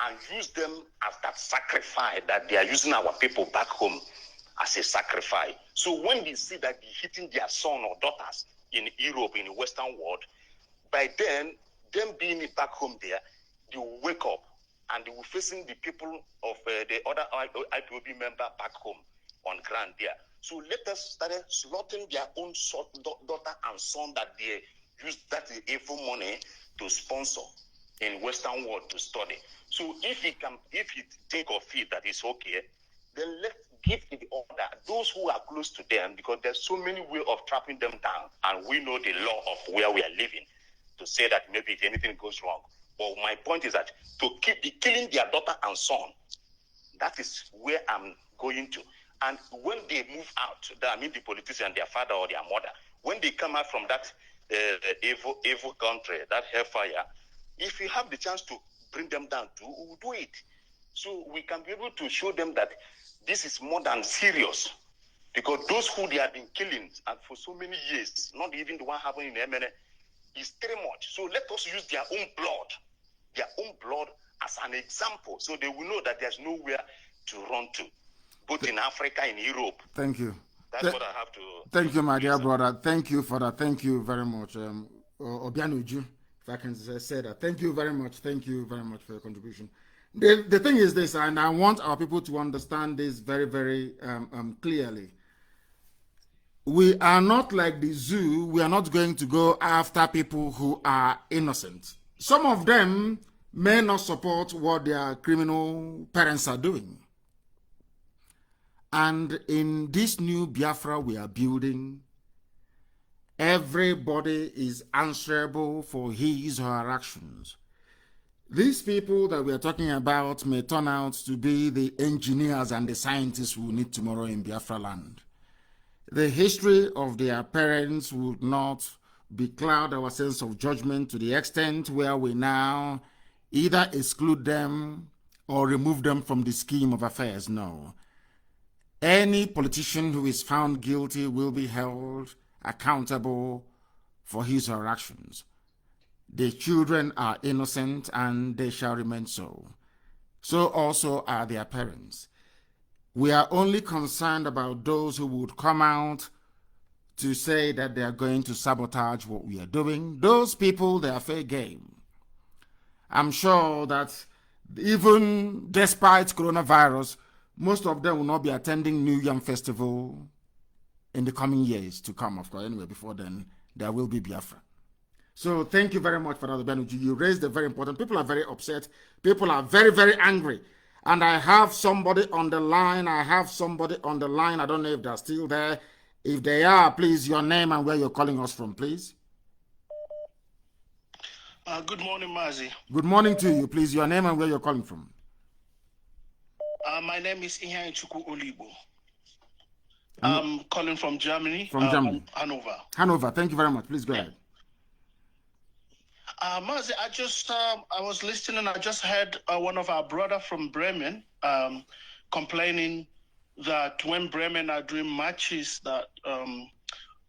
and use them as that sacrifice, that they are using our people back home as a sacrifice? So when they see that they're hitting their son or daughters in Europe, in the Western world, by then, them being back home there, they will wake up and they will facing the people of the other IPOB member back home on ground there. So let us start slaughtering their own daughter and son that they use that evil money to sponsor in Western world to study. So if he think of it that is okay, then let's give the order those who are close to them, because there's so many ways of trapping them down, and we know the law of where we are living, to say that maybe if anything goes wrong, But my point is that to keep killing their daughter and son, that is where I'm going to. And when they move out, I mean the politician, their father or their mother, when they come out from that evil country, that hellfire, if you have the chance to bring them down too, we'll do it. So we can be able to show them that this is more than serious. Because those who they have been killing and for so many years, not even the one happening in MNA, is too much. So let us use their own blood as an example, so they will know that there's nowhere to run to, both in Africa and Europe. Thank you. That's what I have to. Thank you, my dear brother. Thank you for that. Thank you very much. Obianuju, if I can say that. Thank you very much. Thank you very much for your contribution. The thing is this, and I want our people to understand this very, very clearly. We are not like the zoo. We are not going to go after people who are innocent. Some of them may not support what their criminal parents are doing. And in this new Biafra we are building, everybody is answerable for his or her actions. These people that we are talking about may turn out to be the engineers and the scientists we need tomorrow in Biafra land. The history of their parents would not becloud our sense of judgment to the extent where we now either exclude them or remove them from the scheme of affairs. No. Any politician who is found guilty will be held accountable for his or her actions. The children are innocent and they shall remain so. So also are their parents. We are only concerned about those who would come out to say that they are going to sabotage what we are doing. Those people, they are fair game. I'm sure that even despite coronavirus, most of them will not be attending New Yam Festival in the coming years to come, of course. Anyway, before then, there will be Biafra. So thank you very much, Father Benuji. You raised a very important. People are very upset. People are very, very angry. And I have somebody on the line. I don't know if they're still there. If they are, please, your name and where you're calling us from, please. Good morning, Mazi. Good morning to you. Please, your name and where you're calling from. My name is Ihan Chuku Olibo. I'm calling from Germany. From Germany. Hanover. Hanover. Thank you very much. Please go ahead. Mazi, I was listening. I just heard one of our brother from Bremen complaining that when Bremen are doing matches that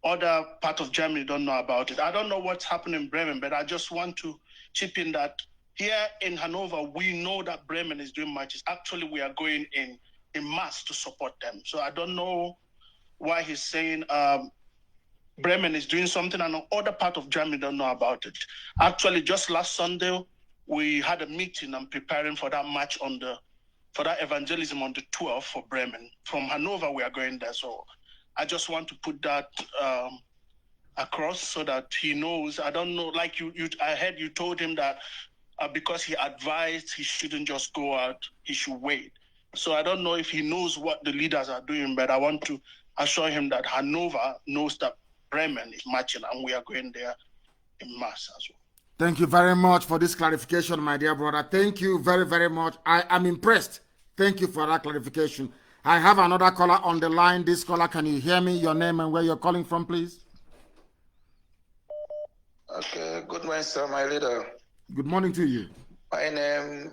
other part of Germany don't know about it. I don't know what's happening in Bremen, but I just want to chip in that here in Hanover, we know that Bremen is doing matches. Actually, we are going in mass to support them. So I don't know why he's saying Bremen is doing something and other part of Germany don't know about it. Actually, just last Sunday, we had a meeting and preparing for that match for that evangelism on the 12th for Bremen. From Hanover, we are going there. So I just want to put that across so that he knows. I don't know, like I heard you told him that because he advised he shouldn't just go out, he should wait. So I don't know if he knows what the leaders are doing, but I want to assure him that Hanover knows that Bremen is matching and we are going there in mass as well. Thank you very much for this clarification, my dear brother. Thank you very, very much. I am impressed. Thank you for that clarification. I have another caller on the line. This caller, can you hear me? Your name and where you're calling from, please? Okay, good morning, sir, my leader. Good morning to you. My name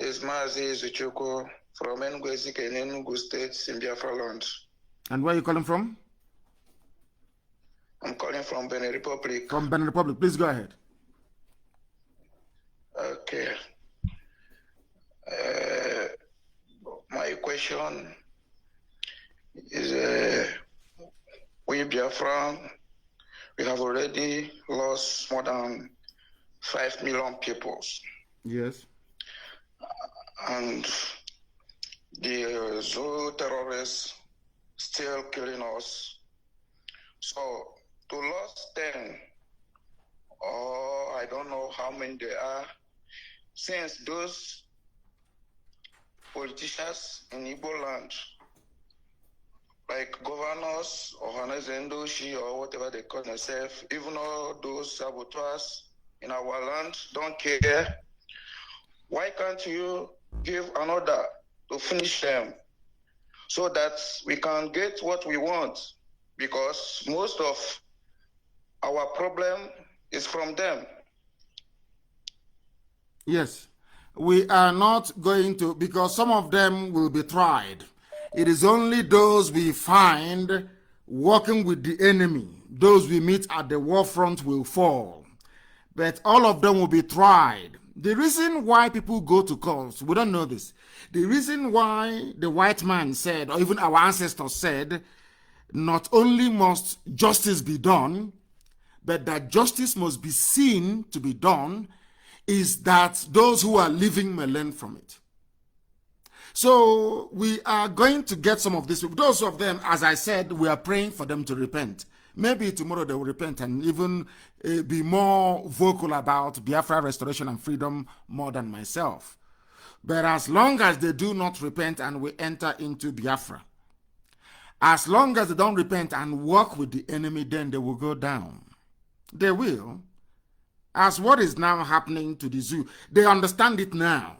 is Mazi Zuchuko from Enugu in Enugu State, in Biafra land. And where are you calling from? I'm calling from Benin Republic. From Benin Republic. Please go ahead. Okay. My question is, we Biafra, we have already lost more than 5 million people. Yes. And the Zoo terrorists still killing us. So to lose 10, or I don't know how many there are, since those politicians in Igbo land, like governors or Hanezendoshi or whatever they call themselves, even all those saboteurs in our land don't care. Why can't you give an order to finish them so that we can get what we want? Because most of our problem is from them. Yes, we are not going to, because some of them will be tried. It is only those we find working with the enemy, those we meet at the war front will fall. But all of them will be tried. The reason why people go to courts, we don't know this. The reason why the white man said, or even our ancestors said, not only must justice be done, but that justice must be seen to be done, is that those who are living may learn from it. So we are going to get some of this. Those of them, as I said, we are praying for them to repent. Maybe tomorrow they will repent and even be more vocal about Biafra restoration and freedom more than myself. But as long as they do not repent and we enter into Biafra, as long as they don't repent and work with the enemy, then they will go down. They will. As what is now happening to the zoo, they understand it now.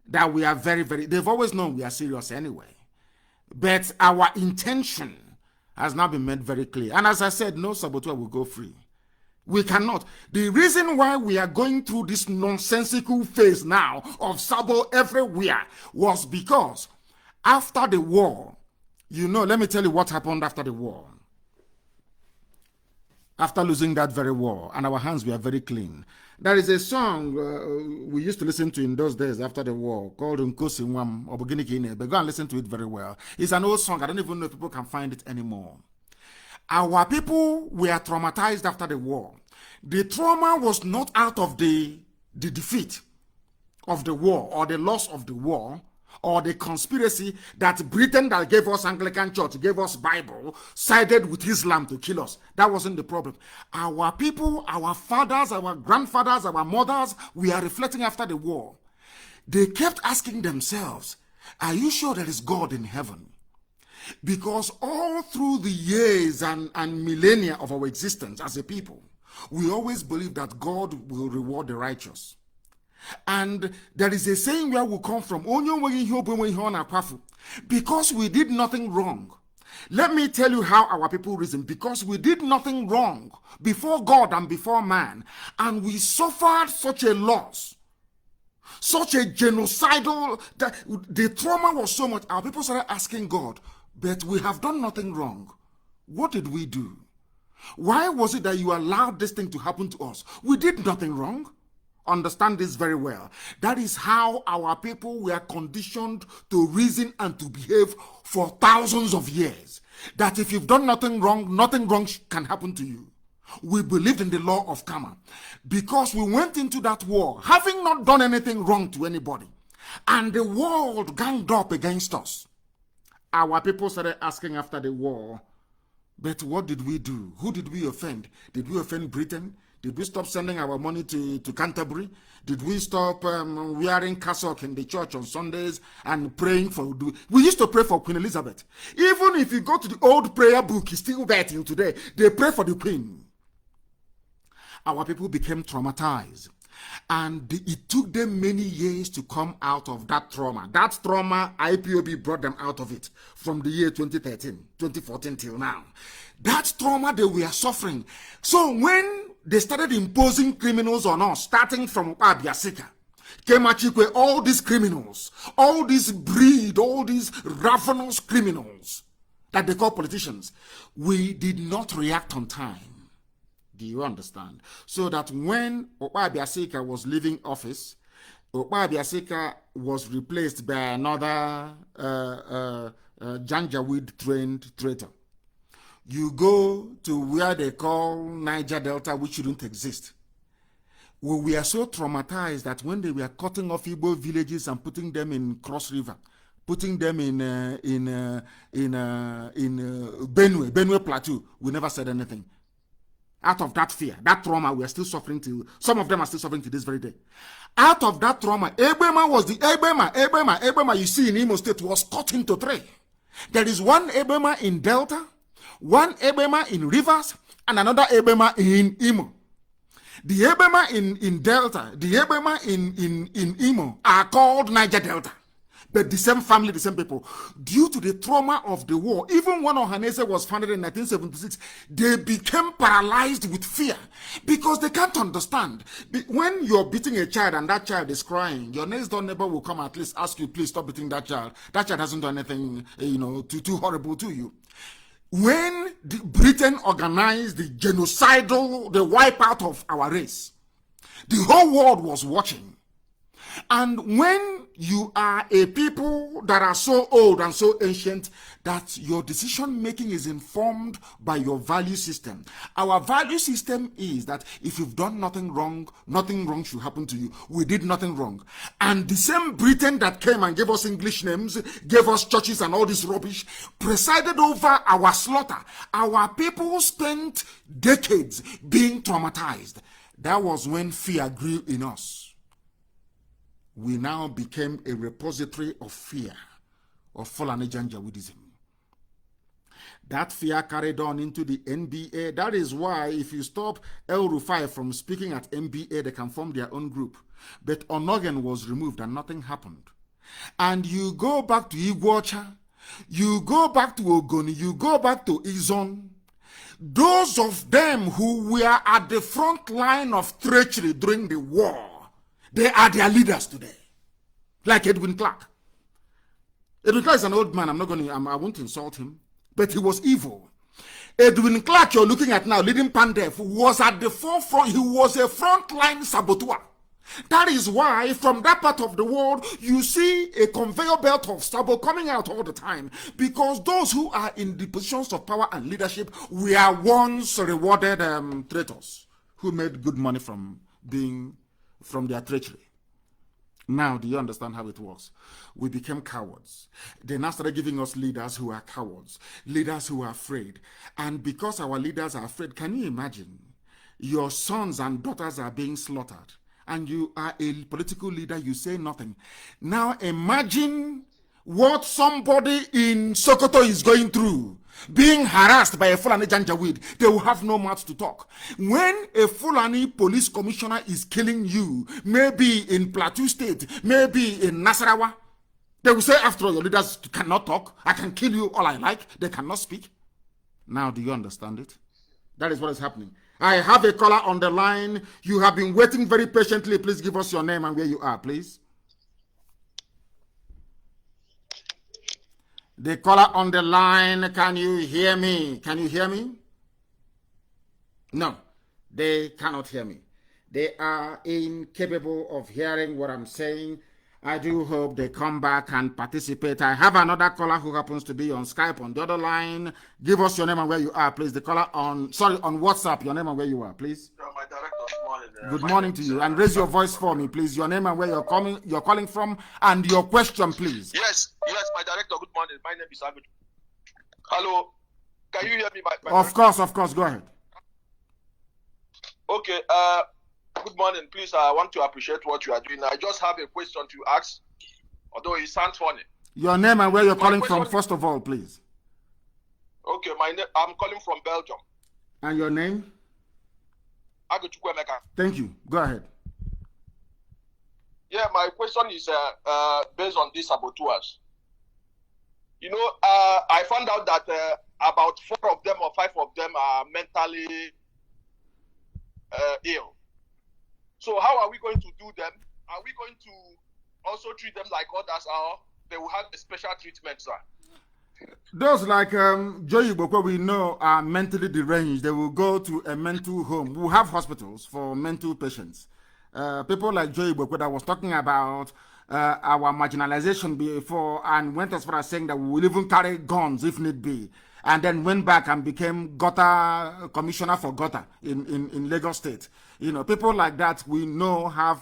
That we are very, they've always known we are serious anyway. But our intention has now been made very clear. And as I said, no saboteur will go free. We cannot. The reason why we are going through this nonsensical phase now of sabo everywhere was because after the war, you know, let me tell you what happened after the war. After losing that very war, and our hands were very clean. There is a song we used to listen to in those days after the war called Nkosi Nwam Obuginikine, but go and listen to it very well. It's an old song. I don't even know if people can find it anymore. Our people were traumatized after the war. The trauma was not out of the defeat of the war or the loss of the war, or the conspiracy that Britain that gave us Anglican Church, gave us Bible, sided with Islam to kill us. That wasn't the problem. Our people, our fathers, our grandfathers, our mothers, we are reflecting after the war. They kept asking themselves, are you sure there is God in heaven? Because all through the years and millennia of our existence as a people, we always believe that God will reward the righteous. And there is a saying where we come from, because we did nothing wrong. Let me tell you how our people reason. Because we did nothing wrong before God and before man, and we suffered such a loss, such a genocidal, that the trauma was so much, our people started asking God, but we have done nothing wrong. What did we do? Why was it that you allowed this thing to happen to us? We did nothing wrong. Understand this very well. That is how our people were conditioned to reason and to behave for thousands of years. That if you've done nothing wrong can happen to you. We believed in the law of karma. Because we went into that war, having not done anything wrong to anybody. And the world ganged up against us. Our people started asking after the war, but what did we do? Who did we offend? Did we offend Britain? Did we stop sending our money to Canterbury? Did we stop wearing cassock in the church on Sundays and praying for... We used to pray for Queen Elizabeth. Even if you go to the old prayer book, it's still there till today. They pray for the Queen. Our people became traumatized. And it took them many years to come out of that trauma. That trauma, IPOB brought them out of it from the year 2013, 2014 till now. That trauma they were suffering. So when they started imposing criminals on us, starting from Abiasika, Kemachikwe, all these criminals, all this breed, all these ravenous criminals that they call politicians, we did not react on time. Do you understand? So that when Okpa Abiasika was leaving office, Okpa Abiasika was replaced by another Janjaweed trained traitor. You go to where they call Niger Delta, which shouldn't exist. We were so traumatized that when they were cutting off Igbo villages and putting them in Cross River, putting them in Benue Plateau, we never said anything. Out of that fear, that trauma, we are still suffering till, some of them are still suffering to this very day. Out of that trauma, Ebema you see in Imo State was cut into three. There is one Ebema in Delta, one Ebema in Rivers, and another Ebema in Imo. The Ebema in Delta, the Ebema in Imo are called Niger Delta. But the same family, the same people. Due to the trauma of the war, even when Ohanese was founded in 1976, they became paralyzed with fear because they can't understand. When you're beating a child and that child is crying, your next door neighbor will come at least ask you, please stop beating that child. That child hasn't done anything, too horrible to you. When Britain organized the genocidal, the wipeout of our race, the whole world was watching. And when you are a people that are so old and so ancient that your decision making is informed by your value system. Our value system is that if you've done nothing wrong should happen to you. We did nothing wrong. And the same Britain that came and gave us English names, gave us churches and all this rubbish, presided over our slaughter. Our people spent decades being traumatized. That was when fear grew in us. We now became a repository of fear of Fulani Janjaweedism. That fear carried on into the NBA. That is why if you stop El Rufai from speaking at NBA, they can form their own group. But Onogen was removed and nothing happened. And you go back to Iguacha, you go back to Ogoni, you go back to Izon. Those of them who were at the front line of treachery during the war, they are their leaders today. Like Edwin Clark. Edwin Clark is an old man. I won't insult him. But he was evil. Edwin Clark, you're looking at now, leading Pandef, was at the forefront. He was a frontline saboteur. That is why from that part of the world, you see a conveyor belt of sabo coming out all the time. Because those who are in the positions of power and leadership were once rewarded traitors who made good money from their treachery. Now, do you understand how it works? We became cowards. They now started giving us leaders who are cowards, leaders who are afraid. And because our leaders are afraid, can you imagine? Your sons and daughters are being slaughtered. And you are a political leader, you say nothing. Now imagine what somebody in Sokoto is going through. Being harassed by a Fulani Janjaweed, they will have no mouth to talk. When a Fulani police commissioner is killing you, maybe in Plateau State, maybe in Nasarawa, they will say, after all, your leaders cannot talk. I can kill you all I like. They cannot speak. Now, do you understand it? That is what is happening. I have a caller on the line. You have been waiting very patiently. Please give us your name and where you are, please. The caller on the line, can you hear me? Can you hear me? No, they cannot hear me. They are incapable of hearing what I'm saying. I do hope they come back and participate. I have another caller who happens to be on Skype on the other line. Give us your name and where you are, please. The caller on WhatsApp, your name and where you are, please. My director, good morning. Good morning to you. And raise your voice for me, please. Your name and where you're calling from, and your question, please. Yes, my director, good morning. My name is Abid. Hello, can you hear me? Of course, go ahead. Okay, good morning. Please, I want to appreciate what you are doing. I just have a question to ask, although it sounds funny. Your name and where you're calling from, first of all, please. Okay, I'm calling from Belgium. And your name? Aguchukwemeka. Thank you. Go ahead. Yeah, my question is based on these saboteurs. You know, I found out that about 4 of them or 5 of them are mentally ill. So how are we going to do them? Are we going to also treat them like others, or they will have a special treatment, sir? Those like Joey Boko we know are mentally deranged. They will go to a mental home. We have hospitals for mental patients. People like Joey Boko that was talking about our marginalization before and went as far as saying that we will even carry guns if need be. And then went back and became Gota commissioner for Gota in Lagos State. You know, people like that we know have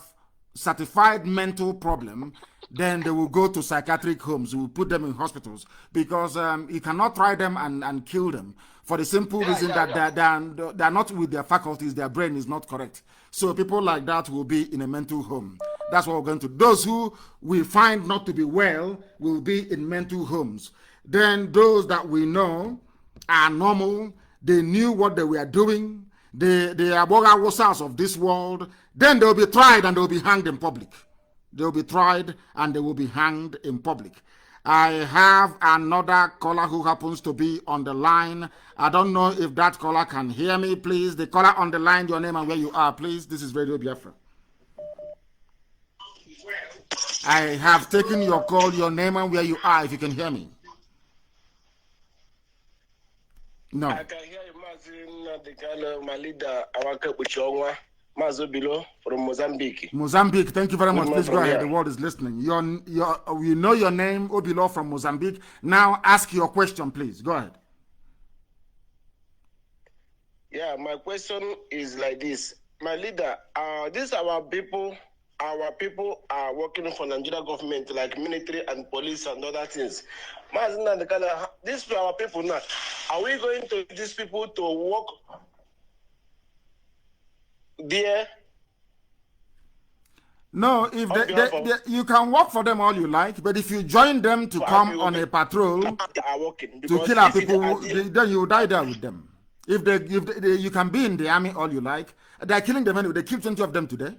certified mental problem. Then they will go to psychiatric homes. We will put them in hospitals because you cannot try them and kill them for the simple reason that they are not with their faculties. Their brain is not correct. So people like that will be in a mental home. That's what we're going to do. Those who we find not to be well will be in mental homes. Then those that we know are normal, they knew what they were doing, the Aboga Wosas of this world, then they will be tried and they will be hanged in public. They will be tried and they will be hanged in public. I have another caller who happens to be on the line. I don't know if that caller can hear me, please. The caller on the line, your name and where you are, please. This is Radio Biafra. I have taken your call, your name and where you are, if you can hear me. No. I can hear you, Mazin, my leader, Awaka Mazobilo from Mozambique. Mozambique, thank you very much. Please go ahead. The world is listening. You know your name, Obilo from Mozambique. Now ask your question, please. Go ahead. Yeah, my question is like this. My leader, these our people are working for Nigeria government, like military and police and other things. These are our people now. Are we going to these people to work there? No, if you can work for them all you like, but if you join them to come on a patrol to kill our people, then you die there with them. If you can be in the army all you like, they're killing them anyway. They killed 20 of them today.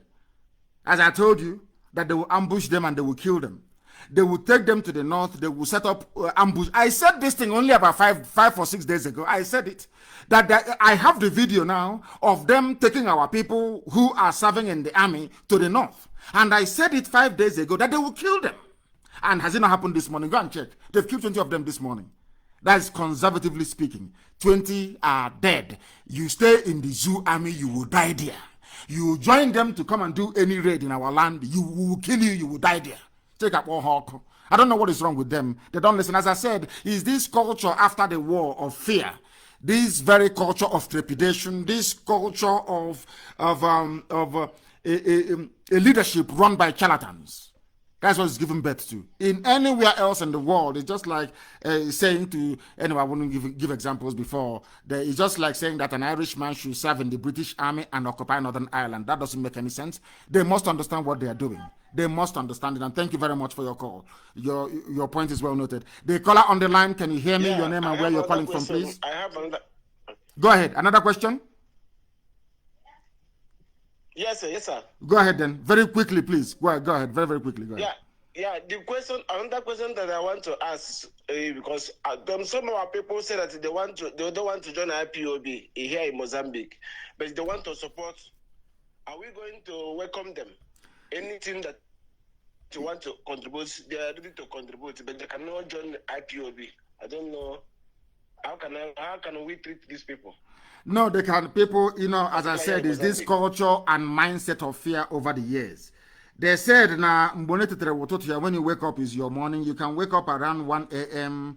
As I told you, that they will ambush them and they will kill them. They will take them to the north. They will set up ambush. I said this thing only about five or 6 days ago. I said it. That I have the video now of them taking our people who are serving in the army to the north. And I said it 5 days ago that they will kill them. And has it not happened this morning? Go and check. They've killed 20 of them this morning. That is conservatively speaking. 20 are dead. You stay in the zoo army, you will die there. You join them to come and do any raid in our land, you will kill you, you will die there. Take up all hawk. I don't know what is wrong with them. They don't listen. As I said, is this culture after the war of fear, this very culture of trepidation, this culture of a leadership run by charlatans. That's what it's given birth to. In anywhere else in the world, it's just like saying to, anyway, I wouldn't give examples before. It's just like saying that an Irishman should serve in the British Army and occupy Northern Ireland. That doesn't make any sense. They must understand what they are doing. They must understand it. And thank you very much for your call. Your point is well noted. The caller on the line, can you hear me? Your name and where you're calling from, please? I have another. Go ahead. Another question? Yes, sir. Yes, sir. Go ahead then. Very quickly, please. Go ahead. Very, very quickly. Go ahead. Yeah. Another question that I want to ask, because some of our people say that they don't want to join IPOB here in Mozambique, but they want to support. Are we going to welcome them? Anything that you want to contribute, they are ready to contribute, but they cannot join IPOB. I don't know. How can we treat these people? No, they can. People, as I said, is this culture and mindset of fear over the years. They said, when you wake up is your morning. You can wake up around 1 p.m.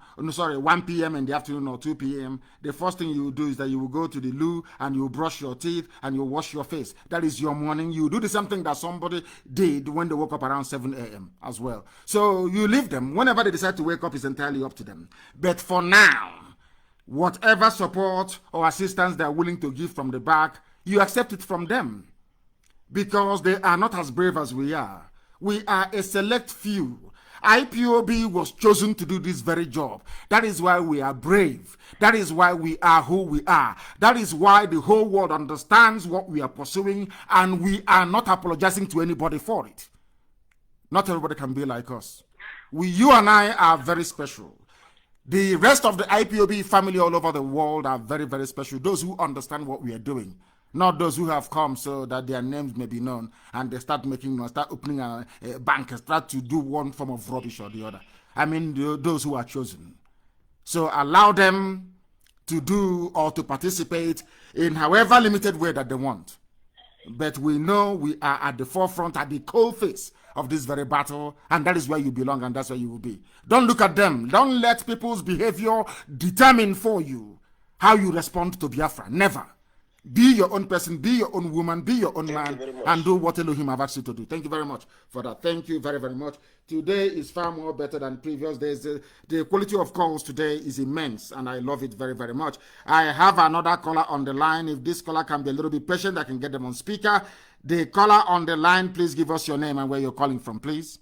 in the afternoon or 2 p.m. The first thing you do is that you will go to the loo and you brush your teeth and you wash your face. That is your morning. You do the same thing that somebody did when they woke up around 7 a.m. as well. So you leave them. Whenever they decide to wake up, it's entirely up to them. But for now, whatever support or assistance they are willing to give from the back, you accept it from them. Because they are not as brave as we are. We are a select few. IPOB was chosen to do this very job. That is why we are brave. That is why we are who we are. That is why the whole world understands what we are pursuing, and we are not apologizing to anybody for it. Not everybody can be like us. You and I are very special. The rest of the IPOB family all over the world are very, very special. Those who understand what we are doing. Not those who have come so that their names may be known and they start opening a bank and start to do one form of rubbish or the other. I mean, those who are chosen. So allow them to do or to participate in however limited way that they want. But we know we are at the forefront, at the cold face of this very battle, and that is where you belong and that's where you will be. Don't look at them. Don't let people's behavior determine for you how you respond to Biafra. Never. Be your own person, be your own woman, be your own man, and do what Elohim have asked you to do. Thank you very much for that. Thank you very, very much. Today is far more better than previous days. The quality of calls today is immense, and I love it very, very much. I have another caller on the line. If this caller can be a little bit patient, I can get them on speaker. The caller on the line, please give us your name and where you're calling from, please.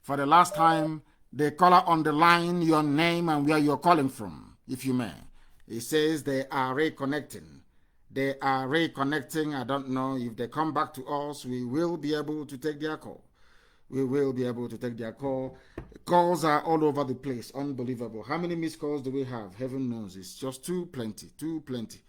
For the last time, the caller on the line, your name and where you're calling from, if you may. It says they are reconnecting. They are reconnecting. I don't know if they come back to us. We will be able to take their call. We will be able to take their call. Calls are all over the place. Unbelievable. How many missed calls do we have? Heaven knows. It's just too plenty. Too plenty.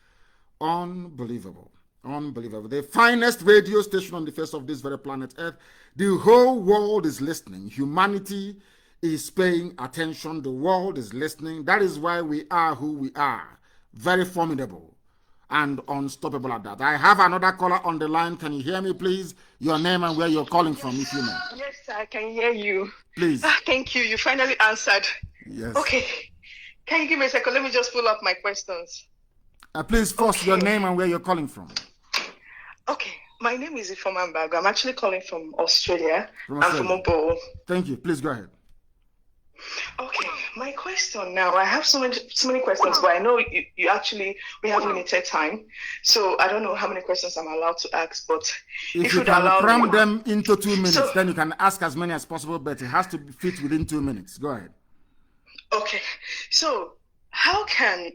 Unbelievable. Unbelievable. The finest radio station on the face of this very planet Earth. The whole world is listening. Humanity is paying attention. The world is listening. That is why we are who we are. Very formidable and unstoppable at that. I have another caller on the line. Can you hear me, please? Your name and where you're calling from, if you know. Yes, I can hear you. Please. Thank you. You finally answered. Yes. Okay. Can you give me a second? Let me just pull up my questions. Please, first, your name and where you're calling from. Okay. My name is Ifeoma Mbago. I'm actually calling from Australia. I'm from Obo. Thank you. Please go ahead. Okay, my question now. I have so many questions, but I know we have limited time, so I don't know how many questions I'm allowed to ask. But if you can cram them into 2 minutes, then you can ask as many as possible. But it has to fit within 2 minutes. Go ahead. Okay, so how can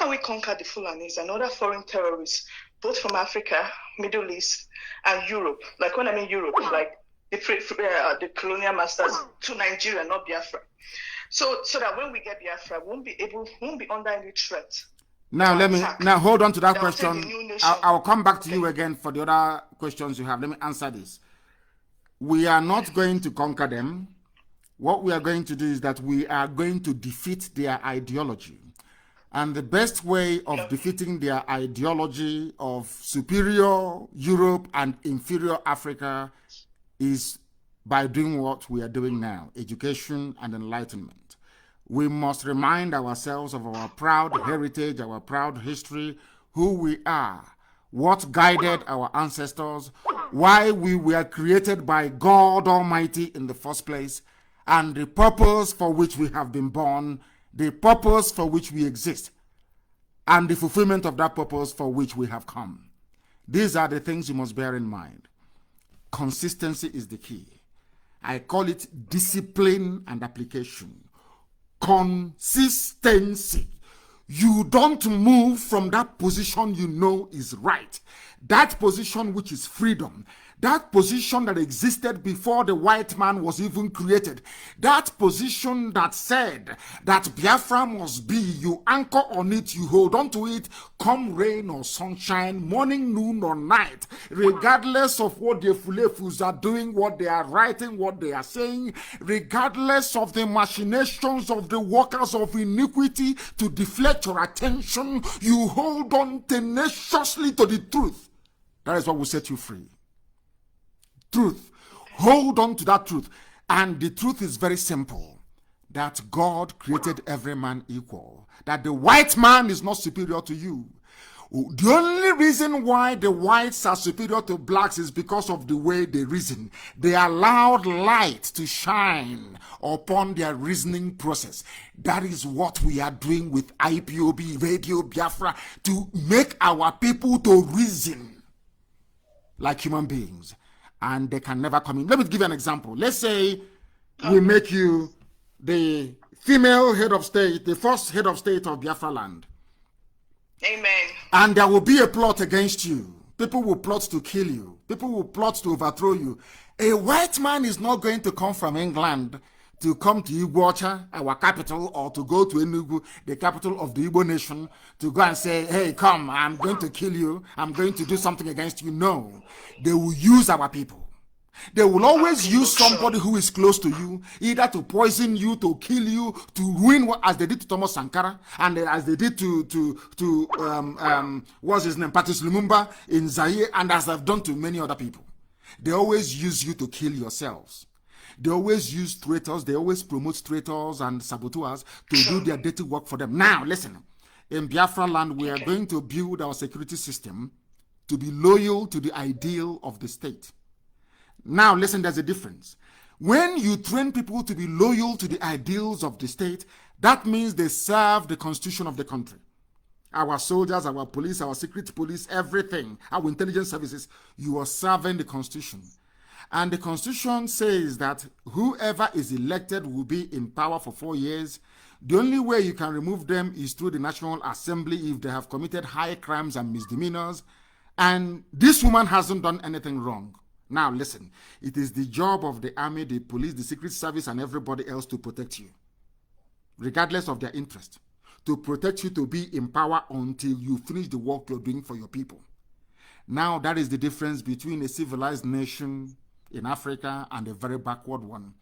we conquer the Fulanis and other foreign terrorists, both from Africa, Middle East, and Europe? Like when I mean Europe, like the colonial masters to Nigeria, not Biafra. So that when we get Biafra, won't be under any threat. Now hold on to that question. I'll come back to you again for the other questions you have. Let me answer this. We are not going to conquer them. What we are going to do is that we are going to defeat their ideology. And the best way of defeating their ideology of superior Europe and inferior Africa is by doing what we are doing now, education and enlightenment. We must remind ourselves of our proud heritage, our proud history, who we are, what guided our ancestors, why we were created by God Almighty in the first place, and the purpose for which we have been born, the purpose for which we exist, and the fulfillment of that purpose for which we have come. These are the things you must bear in mind. Consistency is the key. I call it discipline and application. Consistency. You don't move from that position you know is right. That position which is freedom. That position that existed before the white man was even created. That position that said that Biafra must be, you anchor on it, you hold on to it, come rain or sunshine, morning, noon or night, regardless of what the Fulefus are doing, what they are writing, what they are saying, regardless of the machinations of the workers of iniquity to deflect your attention, you hold on tenaciously to the truth. That is what will set you free. Truth. Hold on to that truth. And the truth is very simple. That God created every man equal. That the white man is not superior to you. The only reason why the whites are superior to blacks is because of the way they reason. They allowed light to shine upon their reasoning process. That is what we are doing with IPOB, Radio Biafra, to make our people to reason like human beings. And they can never come in. Let me give you an example. Let's say we make you the female head of state, the first head of state of Biafra land. Amen. And there will be a plot against you. People will plot to kill you. People will plot to overthrow you. A white man is not going to come from England to come to Iguacha, our capital, or to go to Enugu, the capital of the Igbo nation, to go and say, hey, come, I'm going to kill you. I'm going to do something against you. No, they will use our people. They will always use somebody who is close to you, either to poison you, to kill you, to ruin what, as they did to Thomas Sankara, and as they did to what's his name, Patrice Lumumba in Zaire, and as they've done to many other people. They always use you to kill yourselves. They always use traitors. They always promote traitors and saboteurs to do their dirty work for them. Now, listen. In Biafra land, we are going to build our security system to be loyal to the ideal of the state. Now, listen, there's a difference. When you train people to be loyal to the ideals of the state, that means they serve the constitution of the country. Our soldiers, our police, our secret police, everything, our intelligence services, you are serving the constitution. And the constitution says that whoever is elected will be in power for 4 years. The only way you can remove them is through the National Assembly if they have committed high crimes and misdemeanors. And this woman hasn't done anything wrong. Now listen, it is the job of the army, the police, the Secret Service, and everybody else to protect you, regardless of their interest, to protect you to be in power until you finish the work you're doing for your people. Now that is the difference between a civilized nation in Africa and a very backward one.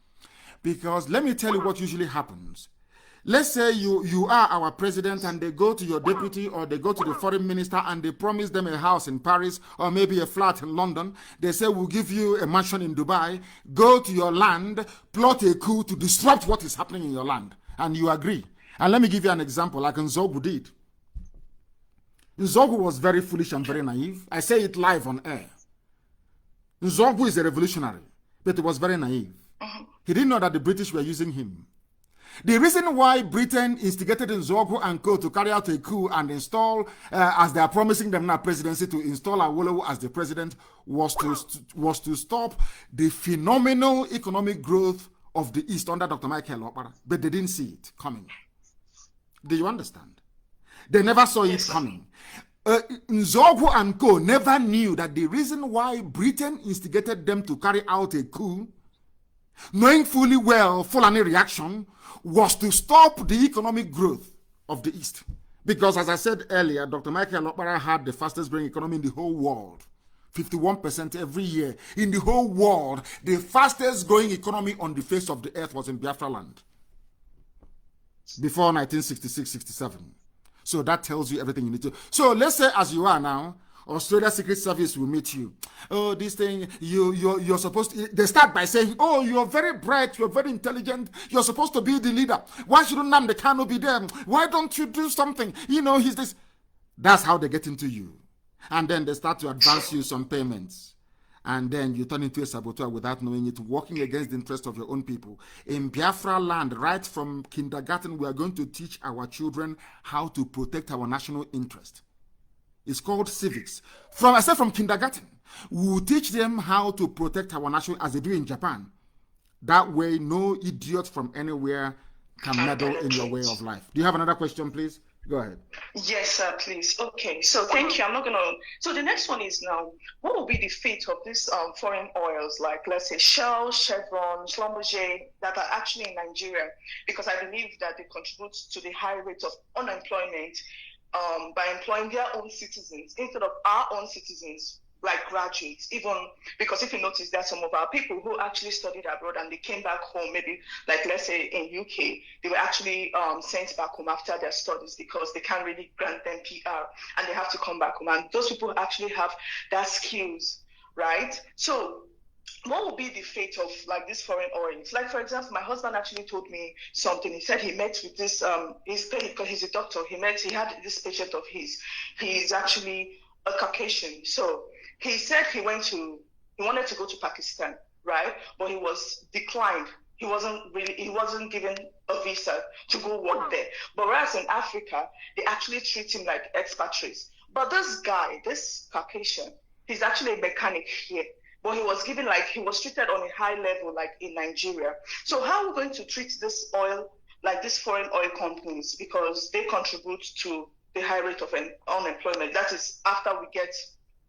Because let me tell you what usually happens. Let's say you are our president and they go to your deputy or they go to the foreign minister and they promise them a house in Paris or maybe a flat in London. They say, we'll give you a mansion in Dubai. Go to your land, plot a coup to disrupt what is happening in your land. And you agree. And let me give you an example like Nzogu did. Nzogu was very foolish and very naive. I say it live on air. Nzogu is a revolutionary, but he was very naive. He didn't know that the British were using him. The reason why Britain instigated Nzogu and co to carry out a coup and install, as they are promising them now presidency, to install Awolowo as the president, was to stop the phenomenal economic growth of the East under Dr. Michael Okpara. But they didn't see it coming. Do you understand? They never saw it coming. Nzogu and co never knew that the reason why Britain instigated them to carry out a coup, knowing fully well Fulani reaction, was to stop the economic growth of the East. Because as I said earlier, Dr. Michael Okpara had the fastest growing economy in the whole world. 51% every year. In the whole world, the fastest growing economy on the face of the earth was in Biafra land. Before 1966-67. So that tells you everything you need to. So let's say as you are now, Australia Secret Service will meet you. Oh, this thing, you're supposed to, they start by saying, oh, you're very bright, you're very intelligent, you're supposed to be the leader. Why shouldn't Nnamdi Kanu be there? Why don't you do something? You know, he's this. That's how they get into you. And then they start to advance you some payments. And then you turn into a saboteur without knowing it, working against the interest of your own people. In Biafra land, right from kindergarten, we are going to teach our children how to protect our national interest. It's called civics. I said from kindergarten, we will teach them how to protect our national, as they do in Japan. That way, no idiot from anywhere can meddle in your way of life. Do you have another question, please? Go ahead. Yes, sir, please. Okay, so thank you. I'm not going to... So the next one is now, what will be the fate of these foreign oils, like, let's say, Shell, Chevron, Schlumberger, that are actually in Nigeria? Because I believe that they contribute to the high rate of unemployment by employing their own citizens instead of our own citizens, like graduates. Even because if you notice that some of our people who actually studied abroad and they came back home, maybe like let's say in UK, they were actually sent back home after their studies because they can't really grant them PR and they have to come back home. And those people actually have that skills, right? So what will be the fate of like these foreign oils? Like, for example, my husband actually told me something. He said he met with this, because he's a doctor. He had this patient of his. He's actually a Caucasian. So he said he wanted to go to Pakistan, right? But he was declined. He wasn't given a visa to go work there. But whereas in Africa, they actually treat him like expatriates. But this guy, this Caucasian, he's actually a mechanic here. But he was treated on a high level, like in Nigeria. So how are we going to treat this oil, like these foreign oil companies, because they contribute to the high rate of unemployment? That is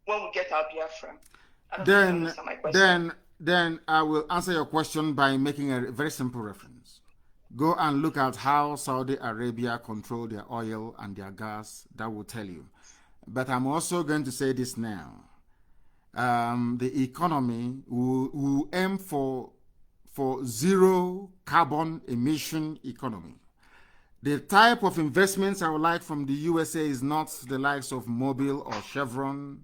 when we get our Biafra. Then I will answer your question by making a very simple reference. Go and look at how Saudi Arabia control their oil and their gas. That will tell you. But I'm also going to say this now. The economy will aim for zero carbon emission economy. The type of investments I would like from the USA is not the likes of Mobil or Chevron.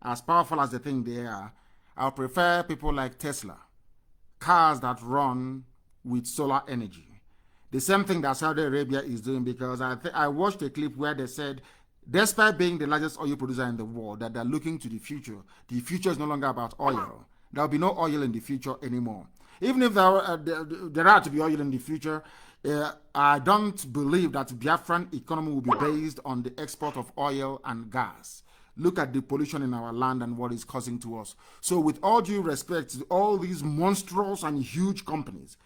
As powerful as they think they are, I'll prefer people like Tesla, cars that run with solar energy. The same thing that Saudi Arabia is doing, because I watched a clip where they said, despite being the largest oil producer in the world, that they're looking to the future. The future is no longer about oil. There will be no oil in the future anymore. Even if there are to be oil in the future, I don't believe that Biafran economy will be based on the export of oil and gas. Look at the pollution in our land and what it's causing to us. So with all due respect to all these monstrous and huge companies,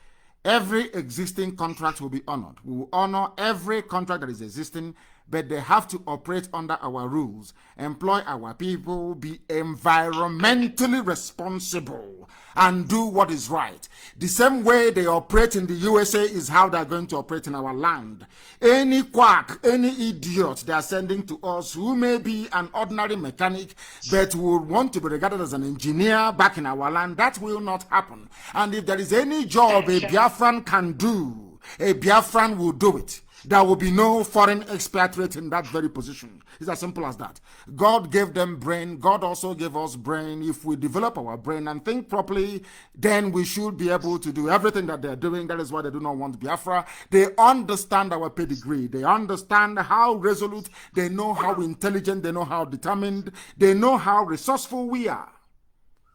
Every existing contract will be honored. We will honor every contract that is existing, but they have to operate under our rules, employ our people, be environmentally responsible, and do what is right. The same way they operate in the USA is how they're going to operate in our land. Any quack, any idiot they are sending to us who may be an ordinary mechanic but will want to be regarded as an engineer back in our land, that will not happen. And if there is any job a Biafran can do, a Biafran will do it. There will be no foreign expatriate in that very position. It's as simple as that. God gave them brain. God also gave us brain. If we develop our brain and think properly, then we should be able to do everything that they're doing. That is why they do not want Biafra. They understand our pedigree. They understand how resolute. They know how intelligent. They know how determined. They know how resourceful we are.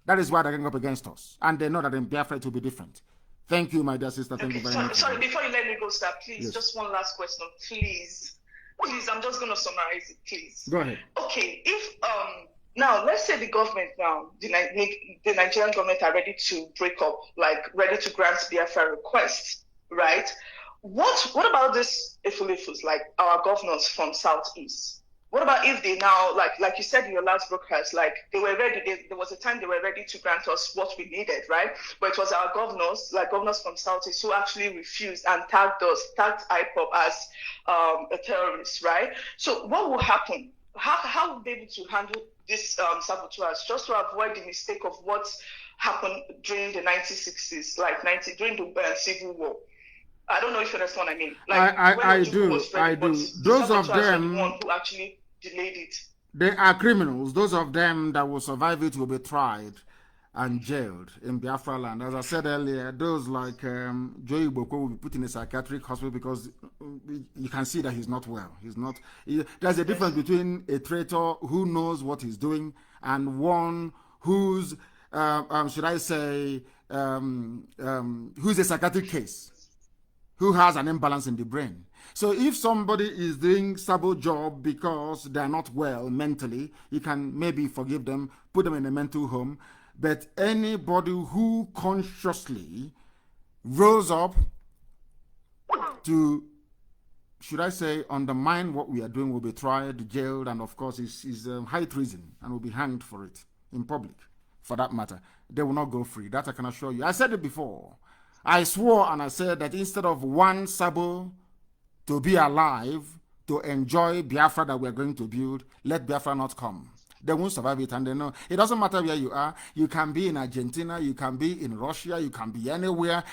That is why they're going up against us. And they know that in Biafra it will be different. Thank you, my dear sister. Thank you very much. Sorry, before you let me go, sir, please, yes. Just one last question, please. Please, I'm just going to summarize it, please. Go ahead. Okay, if now let's say the government now, the Nigerian government are ready to break up, like ready to grant Biafra requests, right? What about this Ifulifus, like our governors from Southeast? What about if they now, like you said in your last broadcast, like they were ready, there was a time they were ready to grant us what we needed, right? But it was our governors, like governors from Southeast, who actually refused and tagged IPOB as a terrorist, right? So what will happen? How will they be able to handle this saboteurs, just to avoid the mistake of what happened during the 1960s, during the Civil War? I don't know if you understand what I mean. Like, I do. Those of them, the one who actually delayed it. They are criminals. Those of them that will survive it will be tried and jailed in Biafra land. As I said earlier, those like Joey Boko will be put in a psychiatric hospital because you can see that he's not well. There's a difference between a traitor who knows what he's doing and one who's, should I say, who's a psychiatric case, who has an imbalance in the brain. So if somebody is doing sabo job because they're not well mentally, you can maybe forgive them, put them in a mental home. But anybody who consciously rose up to, should I say, undermine what we are doing will be tried, jailed, and of course is high treason and will be hanged for it in public, for that matter. They will not go free. That I can assure you. I said it before. I swore and I said that instead of one sabo to be alive, to enjoy Biafra that we're going to build, let Biafra not come. They won't survive it, and they know. It doesn't matter where you are. You can be in Argentina, you can be in Russia, you can be anywhere.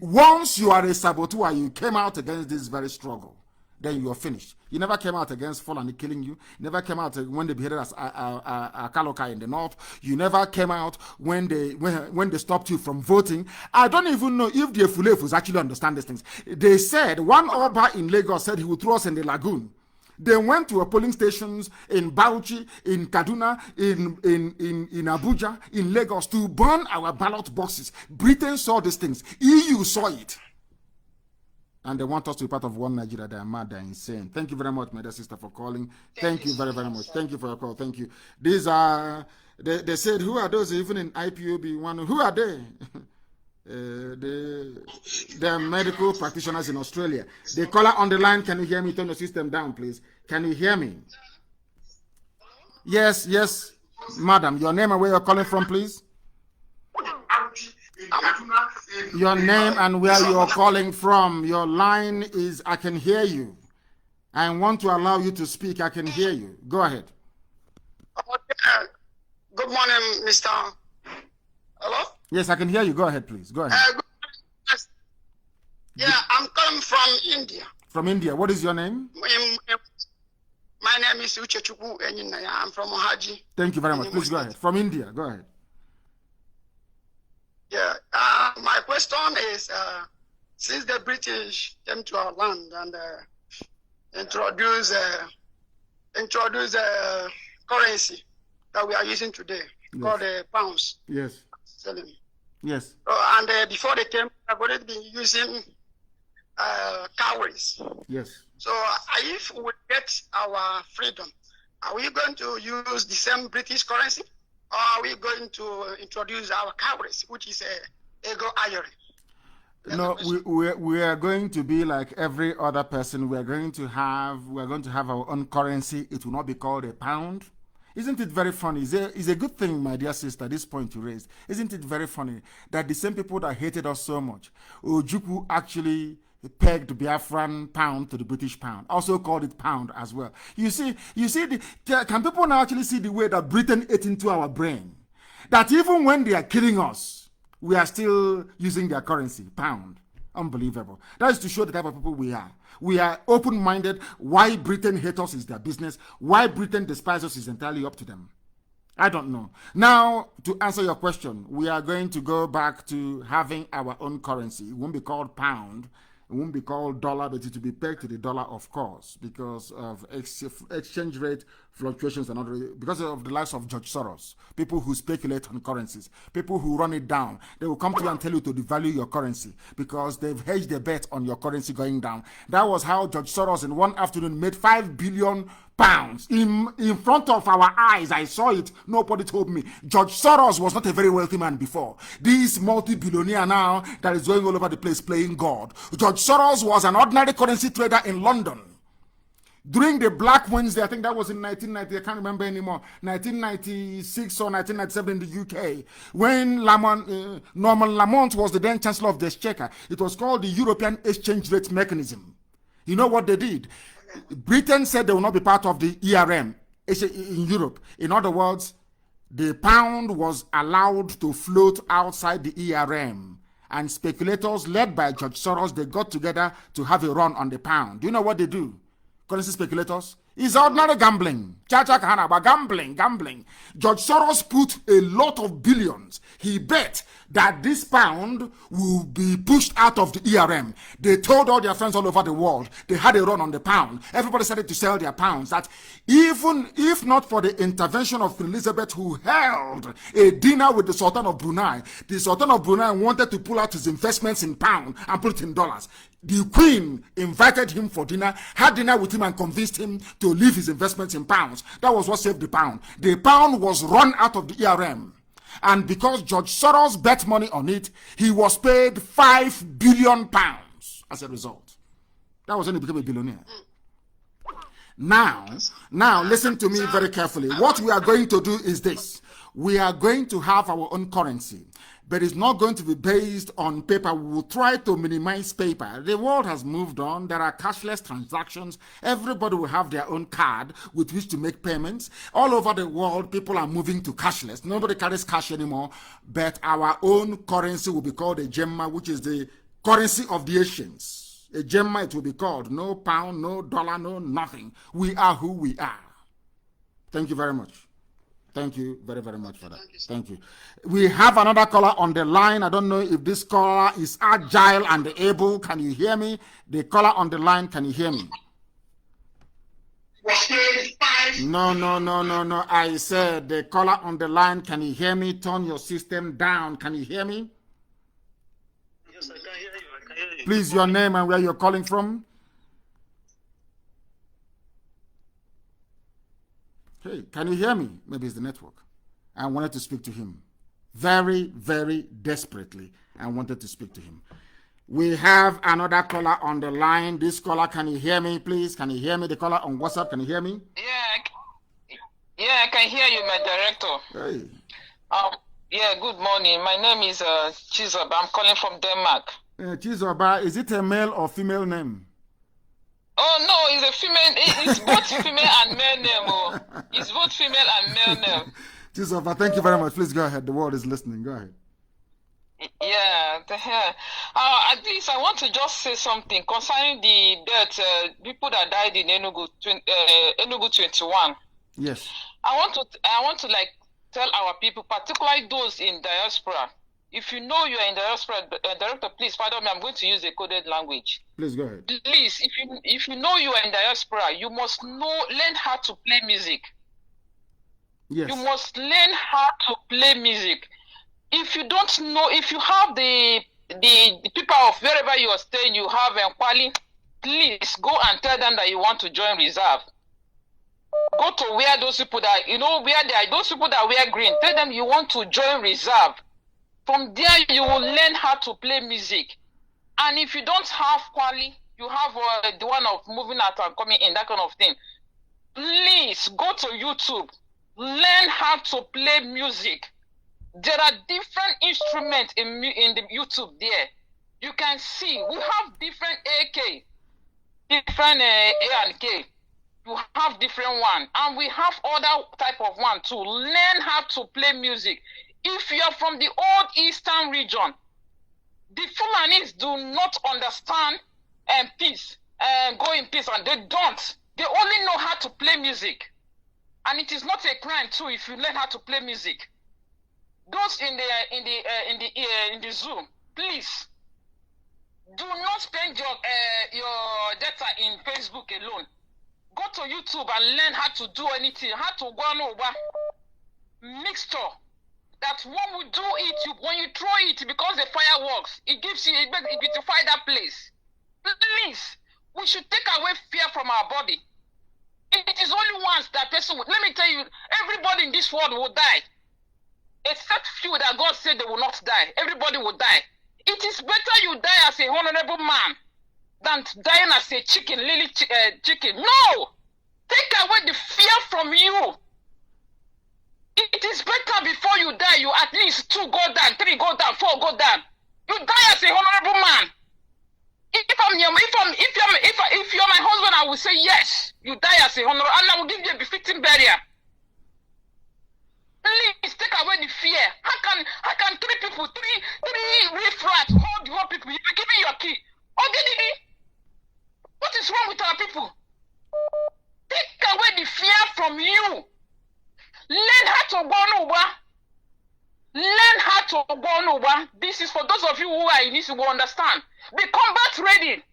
Once you are a saboteur, you came out against this very struggle, then you are finished. You never came out against Fulani killing you. You never came out when they beheaded us Kalokai in the north. You never came out when they stopped you from voting. I don't even know if the Efulefus actually understand these things. They said, one Oba in Lagos said he would throw us in the lagoon. They went to polling stations in Bauchi, in Kaduna, in Abuja, in Lagos to burn our ballot boxes. Britain saw these things. EU saw it. And they want us to be part of one Nigeria. They are mad, they are insane. Thank you very much, my dear sister, for calling. Thank you very, very much. Thank you for your call. Thank you. These are, they said, who are those even in IPOB? Who are they? They are medical practitioners in Australia. The caller on the line, can you hear me? Turn your system down, please. Can you hear me? Yes, yes, madam. Your name and where you're calling from, please? Your name and where you're calling from. Your line is, I can hear you. I want to allow you to speak. I can hear you. Go ahead. Good morning, Mr. Hello? Yes, I can hear you. Go ahead, please. Go ahead. Yeah, I'm calling from India. From India. What is your name? My name is Uchechukwu Enyinaya. I'm from Ohaji. Thank you very much. Please go ahead. From India. Go ahead. Yeah. My question is, since the British came to our land and introduced currency that we are using today, yes, called the pounds. Yes. Selling. Yes. And before they came, I've already been using cowries. Yes. So if we get our freedom, are we going to use the same British currency? Or are we going to introduce our cowries, which is ego iron? No, we are going to be like every other person. We are going to have our own currency. It will not be called a pound. Isn't it very funny? It's a good thing, my dear sister, this point you raised. Isn't it very funny that the same people that hated us so much, Ojukwu actually pegged Biafran pound to the British pound, also called it pound as well. You see, can people now actually see the way that Britain ate into our brain? That even when they are killing us, we are still using their currency, pound. Unbelievable. That is to show the type of people we are. We are open-minded. Why Britain hates us is their business. Why Britain despises us is entirely up to them. I don't know. Now, to answer your question, we are going to go back to having our own currency. It won't be called pound. It won't be called dollar, but it will be pegged to the dollar, of course, because of exchange rate fluctuations and other, because of the likes of George Soros, people who speculate on currencies, people who run it down. They will come to you and tell you to devalue your currency because they've hedged their bet on your currency going down. That was how George Soros in one afternoon made £5 billion in front of our eyes. I saw it. Nobody told me. George Soros was not a very wealthy man before. This multi-billionaire now that is going all over the place playing God. George Soros was an ordinary currency trader in London. During the Black Wednesday, I think that was in 1990, I can't remember anymore, 1996 or 1997 in the UK, when Norman Lamont was the then Chancellor of the Exchequer. It was called the European Exchange Rate Mechanism. You know what they did? Britain said they will not be part of the ERM in Europe. In other words, the pound was allowed to float outside the ERM. And speculators led by George Soros, they got together to have a run on the pound. Do you know what they do? Currency speculators? It's ordinary gambling. Gambling. George Soros put a lot of billions. He bet that this pound will be pushed out of the ERM. They told all their friends all over the world. They had a run on the pound. Everybody started to sell their pounds. That even if not for the intervention of Elizabeth, who held a dinner with the Sultan of Brunei, the Sultan of Brunei wanted to pull out his investments in pound and put it in dollars. The Queen invited him for dinner, had dinner with him and convinced him to leave his investments in pounds. That was what saved the pound. The pound was run out of the ERM. And because George Soros bet money on it, he was paid £5 billion as a result. That was when he became a billionaire. Now, listen to me very carefully. What we are going to do is this. We are going to have our own currency, but it's not going to be based on paper. We will try to minimize paper. The world has moved on. There are cashless transactions. Everybody will have their own card with which to make payments. All over the world, people are moving to cashless. Nobody carries cash anymore, but our own currency will be called a gemma, which is the currency of the Asians. A gemma, it will be called. No pound, no dollar, no nothing. We are who we are. Thank you very much. Thank you very, very much for that. Thank you. We have another caller on the line. I don't know if this caller is agile and able. Can you hear me? The caller on the line, can you hear me? No. I said the caller on the line, can you hear me? Turn your system down. Can you hear me? Yes, I can hear you. Please, your name and where you're calling from. Hey, can you hear me? Maybe it's the network. I wanted to speak to him. Very, very desperately, I wanted to speak to him. We have another caller on the line. This caller, can you hear me, please? Can you hear me? The caller on WhatsApp, can you hear me? Yeah, I can hear you, my director. Hey. Good morning. My name is Chizoba. I'm calling from Denmark. Chizoba, is it a male or female name? Oh no, it's a female. It's both female and male name. Oh, it's both female and male name. Chizoba, thank you very much. Please go ahead. The world is listening. Go ahead. Yeah. At least I want to just say something concerning the death, people that died in Enugu 21. Yes. I want to like tell our people, particularly those in diaspora. If you know you are in diaspora, director, please pardon me. I'm going to use a coded language. Please go ahead. Please, if you know you are in diaspora, you must learn how to play music. Yes. You must learn how to play music. If you don't know, if you have the people of wherever you are staying, you have Kwali, please go and tell them that you want to join reserve. Go to where those people that where they are, those people that wear green. Tell them you want to join reserve. From there, you will learn how to play music. And if you don't have quali, you have the one of moving out and coming in, that kind of thing. Please go to YouTube. Learn how to play music. There are different instruments in the YouTube there. You can see we have different AK, different A and K. You have different one, and we have other type of one too. Learn how to play music. If you are from the old Eastern region, the Fulanis do not understand peace and go in peace, and they don't. They only know how to play music, and it is not a crime too if you learn how to play music. Those in the zoo, please do not spend your data in Facebook alone. Go to YouTube and learn how to do anything. How to go over mixture. That when we do it, when you throw it, because the fireworks, it gives you, it beautify that place. Please, we should take away fear from our body. It is only once that person would, let me tell you, everybody in this world will die. Except few that God said they will not die. Everybody will die. It is better you die as a honorable man than dying as a chicken, chicken. No! Take away the fear from you. It is better before you die, you at least 2 go down, 3 go down, 4 go down. You die as a honorable man. If you're my husband, I will say yes. You die as a honorable, and I will give you a befitting burial. Please take away the fear. How can 3 people, 3 riffraffs hold your people? You give me your key. What is wrong with our people? Take away the fear from you. Learn how to go over. Learn how to go over. This is for those of you who are in this, who will understand. Be combat ready.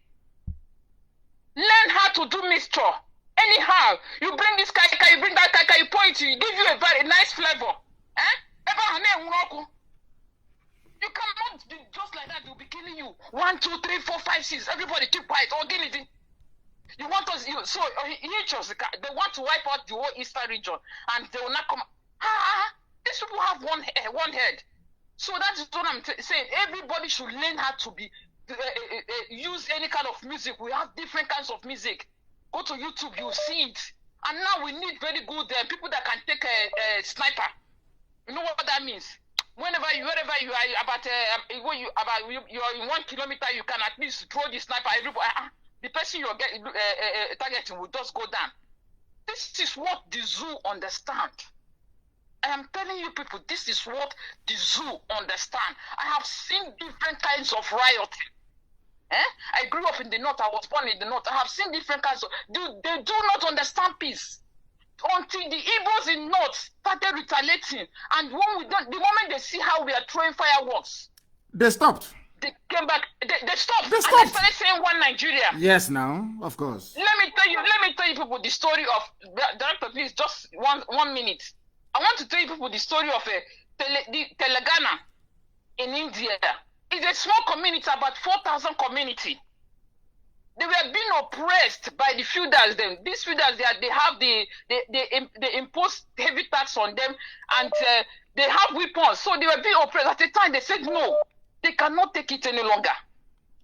Learn how to do mixture. Anyhow, you bring this kaka, you bring that kaka, you point, you give you a very nice flavor. You cannot do just like that, they'll be killing you. 1, 2, 3, 4, 5, 6. Everybody keep quiet. You want us, so they want to wipe out the whole Eastern region, and they will not come. These people have one head. So that is what I'm saying. Everybody should learn how to be use any kind of music. We have different kinds of music. Go to YouTube, you see it. And now we need very good people that can take a sniper. You know what that means? Wherever you are you're in 1 kilometer, you can at least throw the sniper. Everybody, the person you're targeting will just go down. This is what the zoo understand. I am telling you people, this is what the zoo understand. I have seen different kinds of rioting. I grew up in the north. I was born in the north. I have seen different kinds of. They do not understand peace until the Igbos in north started retaliating. And when we don't, the moment they see how we are throwing fireworks, they stopped. They came back. They stopped. They stopped. And they started saying one Nigeria. Yes, now of course. Let me tell you people the story of Director. Please, just 1 minute. I want to tell you people the story of the Telangana in India. It's a small community, about 4,000 community. They were being oppressed by the feudals. Then these feudals, they impose heavy tax on them, and they have weapons. So they were being oppressed. At the time, they said no, they cannot take it any longer.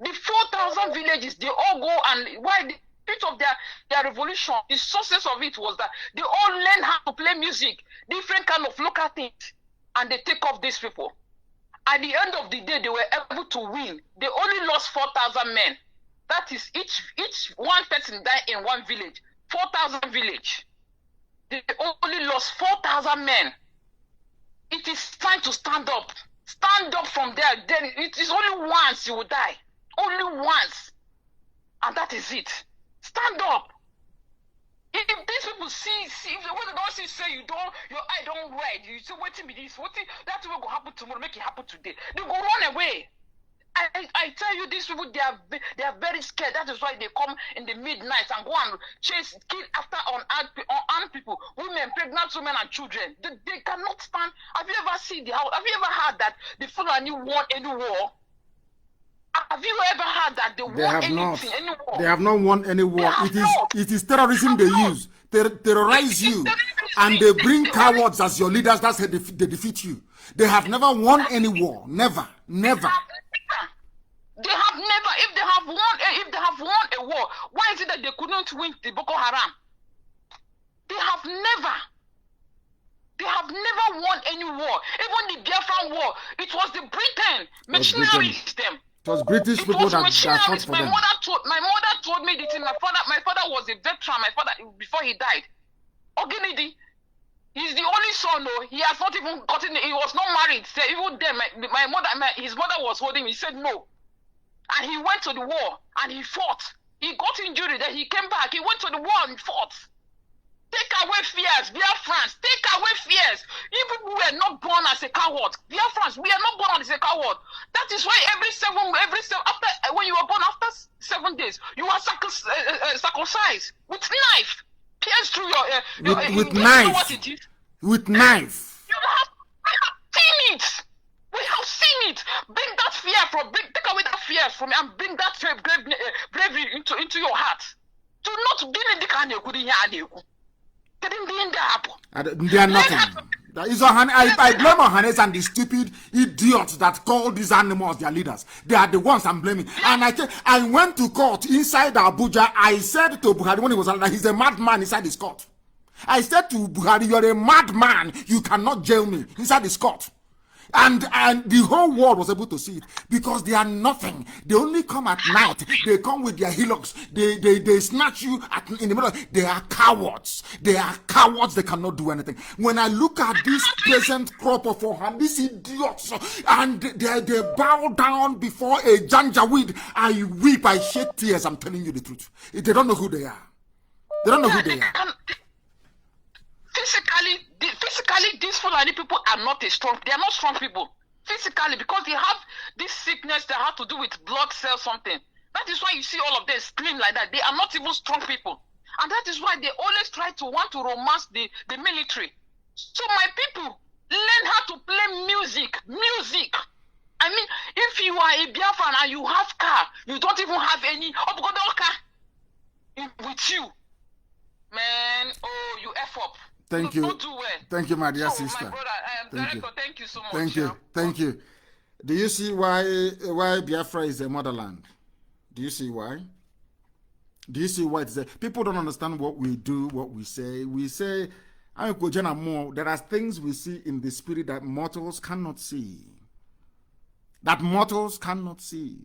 The 4,000 villages, they all go, and why the bit of their revolution, the sources of it was that they all learn how to play music, different kind of local things, and they take off these people. At the end of the day, they were able to win. They only lost 4,000 men. That is each one person died in one village. 4,000 village. They only lost 4,000 men. It is time to stand up. Stand up from there. Then it is only once you will die. Only once. And that is it. Stand up. If these people see if they don't say your eye don't red, you say waiting be this, that will go happen tomorrow, make it happen today. They go run away. I tell you, these people, they are very scared. That is why they come in the midnight and go and kill after unarmed people, women, pregnant women and children. They cannot stand. Have you ever seen the house? Have you ever heard that the Fulani won any war? Have you ever heard that they won anything, any war? They have not won any war. It is terrorism they use. They terrorize you, and they bring cowards as your leaders. That's how they defeat you. They have never won any war. Never. They have never, if they have won a war, why is it that they couldn't win the Boko Haram? They have never won any war. Even the Biafran war, it was the Britain, missionaries them. It was British people that fought for them. My mother told me this. My father was a veteran. My father, before he died, Oginidi, he's the only son. No, he has not even gotten. He was not married. So even then, his mother was holding him. He said no, and he went to the war and he fought. He got injured. Then he came back. He went to the war and fought. Take away fears, Biafrans. Take away fears. You people were not born as a coward. Biafrans, we are not born as a coward. That is why every seven after when you were born after 7 days, you are circumcised with knife, pierced through your with knife. What it is? With knife. We have seen it. We have seen it. Bring that fear take away that fear from me and bring that bravery into your heart. Do not be in the kind of good here. They are nothing. I blame Ohanes and the stupid idiots that call these animals their leaders. They are the ones I'm blaming. And I went to court inside Abuja. I said to Buhari when he was alive, he's a madman inside his court. I said to Buhari, you're a madman. You cannot jail me inside his court. And the whole world was able to see it because they are nothing. They only come at night. They come with their hillocks. They snatch you in the middle. They are cowards. They are cowards. They cannot do anything. When I look at this present crop of these idiots, and they bow down before a janjaweed, I weep. I shed tears. I'm telling you the truth. They don't know who they are. They don't know who they are. Physically, these Fulani people are not they are not strong people. Physically, because they have this sickness that have to do with blood cells, something. That is why you see all of them scream like that. They are not even strong people. And that is why they always want to romance the military. So my people, learn how to play music. Music. I mean, if you are a Biafran and you have car, you don't even have any car with you. Man, oh, you F up. Thank you. Thank you, my dear sister. My brother, Director, thank you so much. Thank you. Do you see why Biafra is a motherland? Do you see why? Do you see why it's there? People don't understand what we do, what we say. We say, there are things we see in the spirit that mortals cannot see. That mortals cannot see.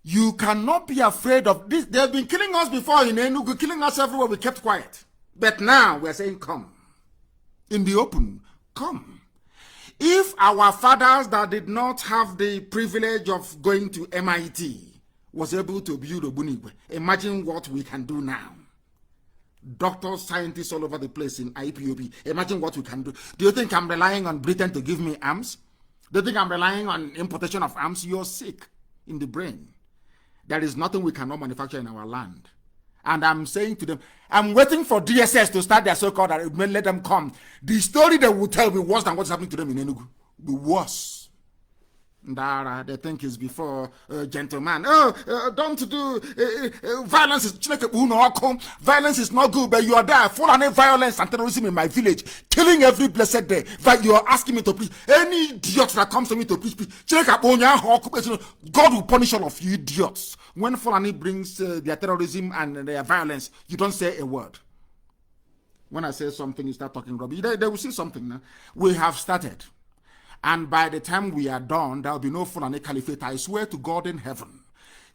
You cannot be afraid of this. They have been killing us before in Enugu, killing us everywhere. We kept quiet. But now we're saying, come. In the open, come. If our fathers that did not have the privilege of going to MIT was able to build Obunigwe, imagine what we can do now. Doctors, scientists all over the place in IPOB, imagine what we can do. Do you think I'm relying on Britain to give me arms? Do you think I'm relying on importation of arms? You're sick in the brain. There is nothing we cannot manufacture in our land. And I'm saying to them, I'm waiting for DSS to start their so-called, let them come. The story they will tell will be worse than what's happening to them in Enugu. Be worse. They think it's before gentleman. Don't do violence. Violence is not good, but you are there. Full on violence and terrorism in my village, killing every blessed day. But you are asking me to preach. Any idiot that comes to me to preach, God will punish all of you idiots. When Fulani brings their terrorism and their violence, you don't say a word. When I say something, you start talking rubbish. They will see something now. We have started. And by the time we are done, there will be no Fulani Caliphate. I swear to God in heaven.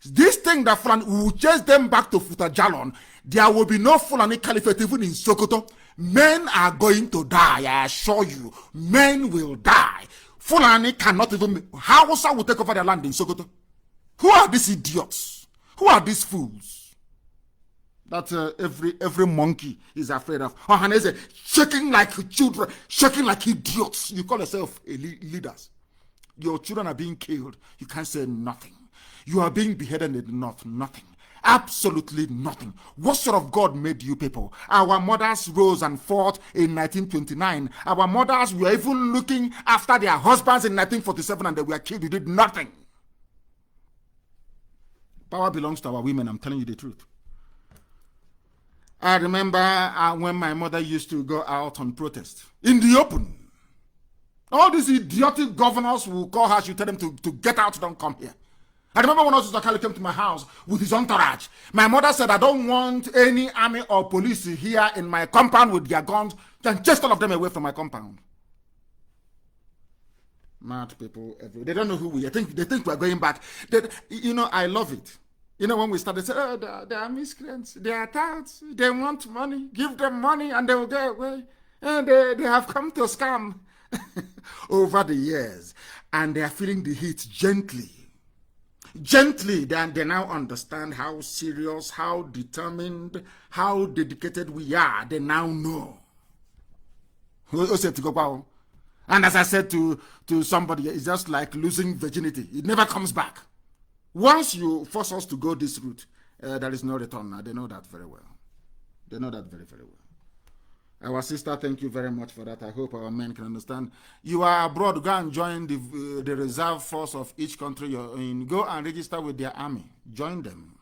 This thing that Fulani will chase them back to Futajalon, there will be no Fulani Caliphate even in Sokoto. Men are going to die, I assure you. Men will die. Fulani cannot even... Hausa will take over their land in Sokoto. Who are these idiots? Who are these fools? That every monkey is afraid of. Ohanese shaking like children, shaking like idiots. You call yourself leaders. Your children are being killed. You can't say nothing. You are being beheaded in the north. Nothing. Absolutely nothing. What sort of God made you people? Our mothers rose and fought in 1929. Our mothers were even looking after their husbands in 1947 and they were killed. You did nothing. Power belongs to our women. I'm telling you the truth. I remember when my mother used to go out on protest in the open. All these idiotic governors will call her, she tell them to get out, don't come here. I remember when Osita Kali came to my house with his entourage. My mother said, I don't want any army or police here in my compound with their guns. Then chase all of them away from my compound. Mad people everywhere. They don't know who we are. They think we're going back. I love it. When we started, they say, they are miscreants. They are touts. They want money. Give them money and they will go away. And they have come to scam over the years. And they are feeling the heat gently. Gently, then they now understand how serious, how determined, how dedicated we are. They now know. And as I said to somebody, it's just like losing virginity. It never comes back. Once you force us to go this route, there is no return. They know that very well. They know that very, very well. Our sister, thank you very much for that. I hope our men can understand. You are abroad, go and join the reserve force of each country you're in. Go and register with their army. Join them.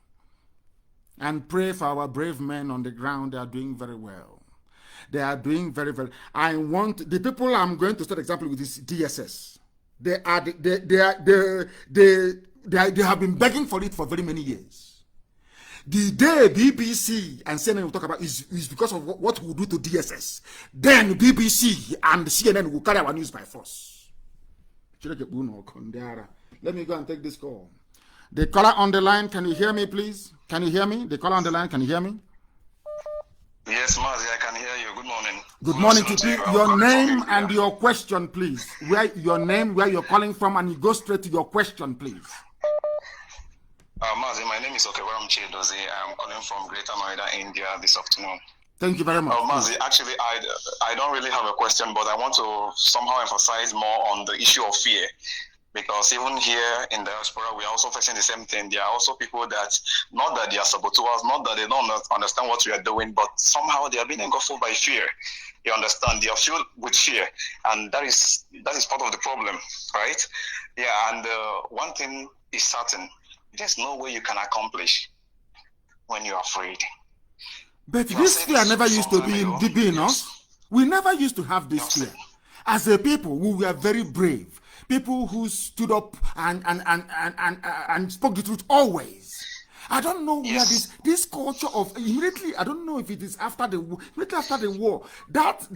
And pray for our brave men on the ground. They are doing very well. They are doing very, very. I want the people I'm going to start example with this DSS. They have been begging for it for very many years. The day BBC and CNN will talk about is because of what we do to DSS. Then BBC and CNN will carry our news by force. Let me go and take this call. The caller on the line, can you hear me, please? Can you hear me? The caller on the line, can you hear me? Yes, Mazi, I can hear you. Good morning. Good morning to you. Your name and your question, please. Your name, where you're calling from, and you go straight to your question, please. Mazi, my name is Okewaram Chedozi. I'm calling from Greater Noida, India this afternoon. Thank you very much. Mazi, actually, I don't really have a question, but I want to somehow emphasize more on the issue of fear. Because even here in the diaspora, we are also facing the same thing. There are also people that, not that they are saboteurs, not that they don't understand what we are doing, but somehow they are being engulfed by fear. You understand? They are filled with fear. And that is part of the problem, right? Yeah, and one thing is certain. There's no way you can accomplish when you're afraid. But this fear never used to be in us. We never used to have this fear. As a people, we were very brave. People who stood up and spoke the truth always. I don't know where this culture of immediately. I don't know if it is after the war. That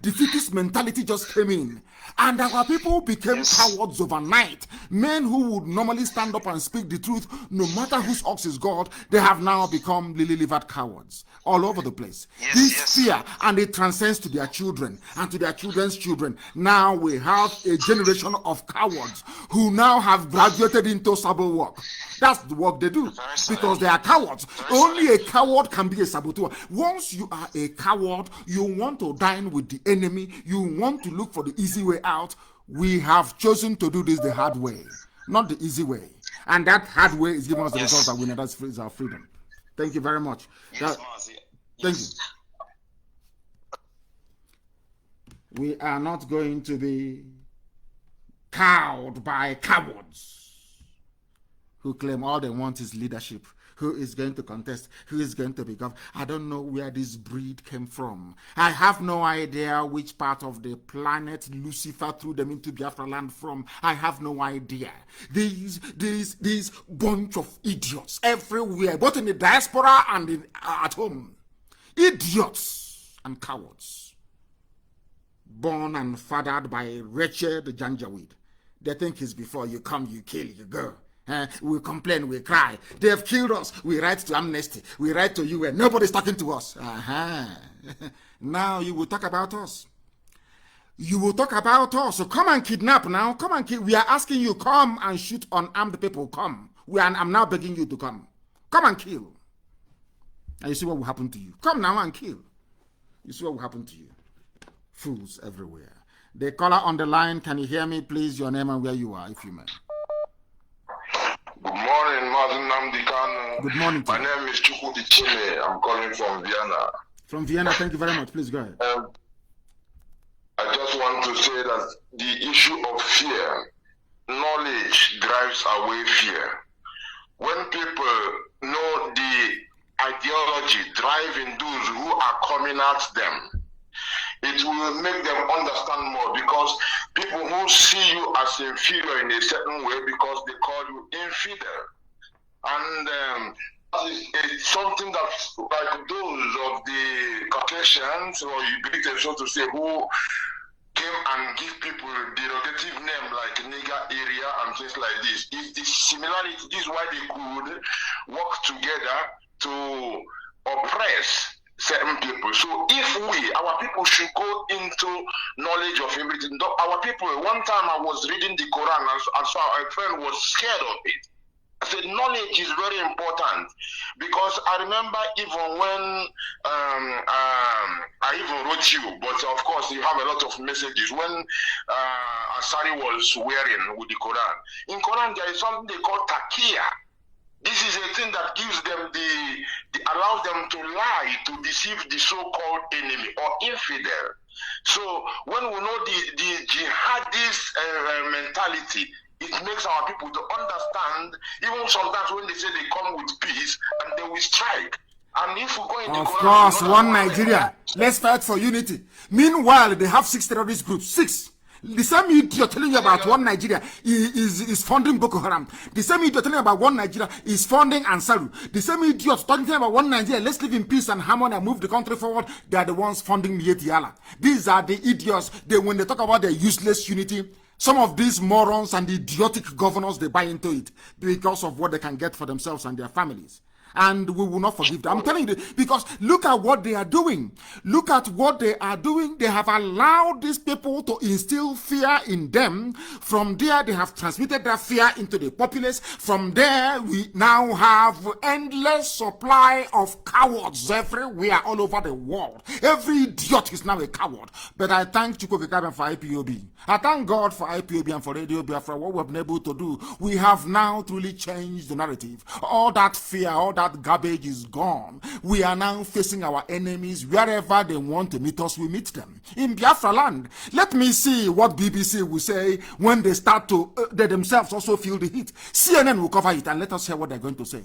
defeatist mentality just came in, and our people became cowards overnight. Men who would normally stand up and speak the truth, no matter whose ox is God, they have now become lily-livered cowards all over the place. This fear, and it transcends to their children and to their children's children. Now we have a generation of cowards who now have graduated into sabo work. That's the work they do because they are cowards. Only a coward can be a saboteur. Once you are a coward, you want to dine with the enemy. You want to look for the easy way out. We have chosen to do this the hard way, not the easy way. And that hard way is giving us the results that we need. That's our freedom. Thank you very much. Thank you. We are not going to be cowed by cowards who claim all they want is leadership, who is going to contest, who is going to be governed. I don't know where this breed came from. I have no idea which part of the planet Lucifer threw them into Biafra land from. I have no idea. These bunch of idiots everywhere, both in the diaspora and at home. Idiots and cowards. Born and fathered by wretched Janjaweed. They think it's before you come, you kill, you go. We complain, we cry. They have killed us. We write to Amnesty. We write to UN. Nobody's talking to us. Now you will talk about us. You will talk about us. So come and kidnap now. Come and kill. We are asking you, come and shoot unarmed people. Come. I'm now begging you to come. Come and kill. And you see what will happen to you. Come now and kill. You see what will happen to you. Fools everywhere. The caller on the line, can you hear me, please? Your name and where you are, if you may. Good morning, Martin Namdekano. Good morning. My name is Chukwudi Chile. I'm calling from Vienna. From Vienna, thank you very much. Please go ahead. I just want to say that the issue of fear, knowledge drives away fear. When people know the ideology driving those who are coming at them, it will make them understand more, because people people who see you as inferior in a certain way because they call you infidel. And it's something that, like those of the Caucasians or Ubiquitous, so to say, who came and give people derogative name like nigger area and things like this. It's the similarity. This is why they could work together to oppress certain people. So if our people should go into knowledge of everything. Our people, one time I was reading the Quran and so a friend was scared of it. I said knowledge is very important, because I remember even when I even wrote you, but of course you have a lot of messages when Asari was wearing with the Quran. In Quran there is something they call taqiyya. This is a thing that gives them allows them to lie, to deceive the so-called enemy or infidel. So when we know the jihadist mentality, it makes our people to understand, even sometimes when they say they come with peace and they will strike. And if we go in the of course, one Nigeria, let's fight for unity. Meanwhile, they have 6 terrorist groups. 6. The same idiot telling you about one Nigeria is funding Boko Haram. The same idiot telling you about one Nigeria is funding Ansaru. The same idiot talking about one Nigeria, let's live in peace and harmony and move the country forward. They are the ones funding Mieti Allah. These are the idiots. When they talk about their useless unity, some of these morons and idiotic governors, they buy into it because of what they can get for themselves and their families. And we will not forgive them. I'm telling you, because look at what they are doing. Look at what they are doing. They have allowed these people to instill fear in them. From there, they have transmitted that fear into the populace. From there, we now have endless supply of cowards everywhere, all over the world. Every idiot is now a coward. But I thank Chukwu Kikaben for IPOB. I thank God for IPOB and for Radio Biafra, what we've been able to do. We have now truly changed the narrative. All that fear, all that garbage is gone. We are now facing our enemies. Wherever they want to meet us, we meet them. In Biafra land, let me see what BBC will say when they start to, they themselves also feel the heat. CNN will cover it and let us hear what they're going to say.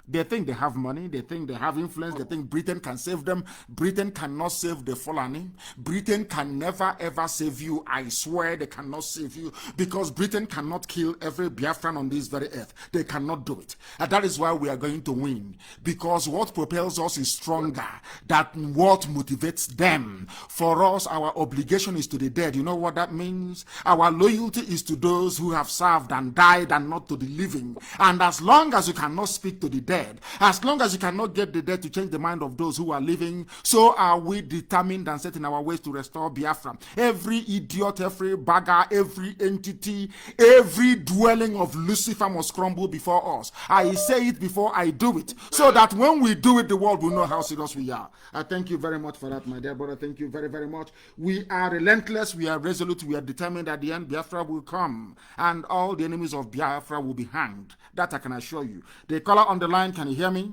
They think they have money, they think they have influence, they think Britain can save them. Britain cannot save the Fulani. Britain can never ever save you. I swear they cannot save you, because Britain cannot kill every Biafran on this very earth. They cannot do it. And that is why we are going to win, because what propels us is stronger than what motivates them. For us, our obligation is to the dead. You know what that means? Our loyalty is to those who have served and died, and not to the living. And as long as you cannot speak to the dead, as long as you cannot get the dead to change the mind of those who are living, so are we determined and set in our ways to restore Biafra. Every idiot, every bagger, every entity, every dwelling of Lucifer must crumble before us. I say it before I do it, so that when we do it, the world will know how serious we are. I thank you very much for that, my dear brother. Thank you very, very much. We are relentless, we are resolute, we are determined. At the end, Biafra will come, and all the enemies of Biafra will be hanged. That I can assure you. The caller on the line, can you hear me?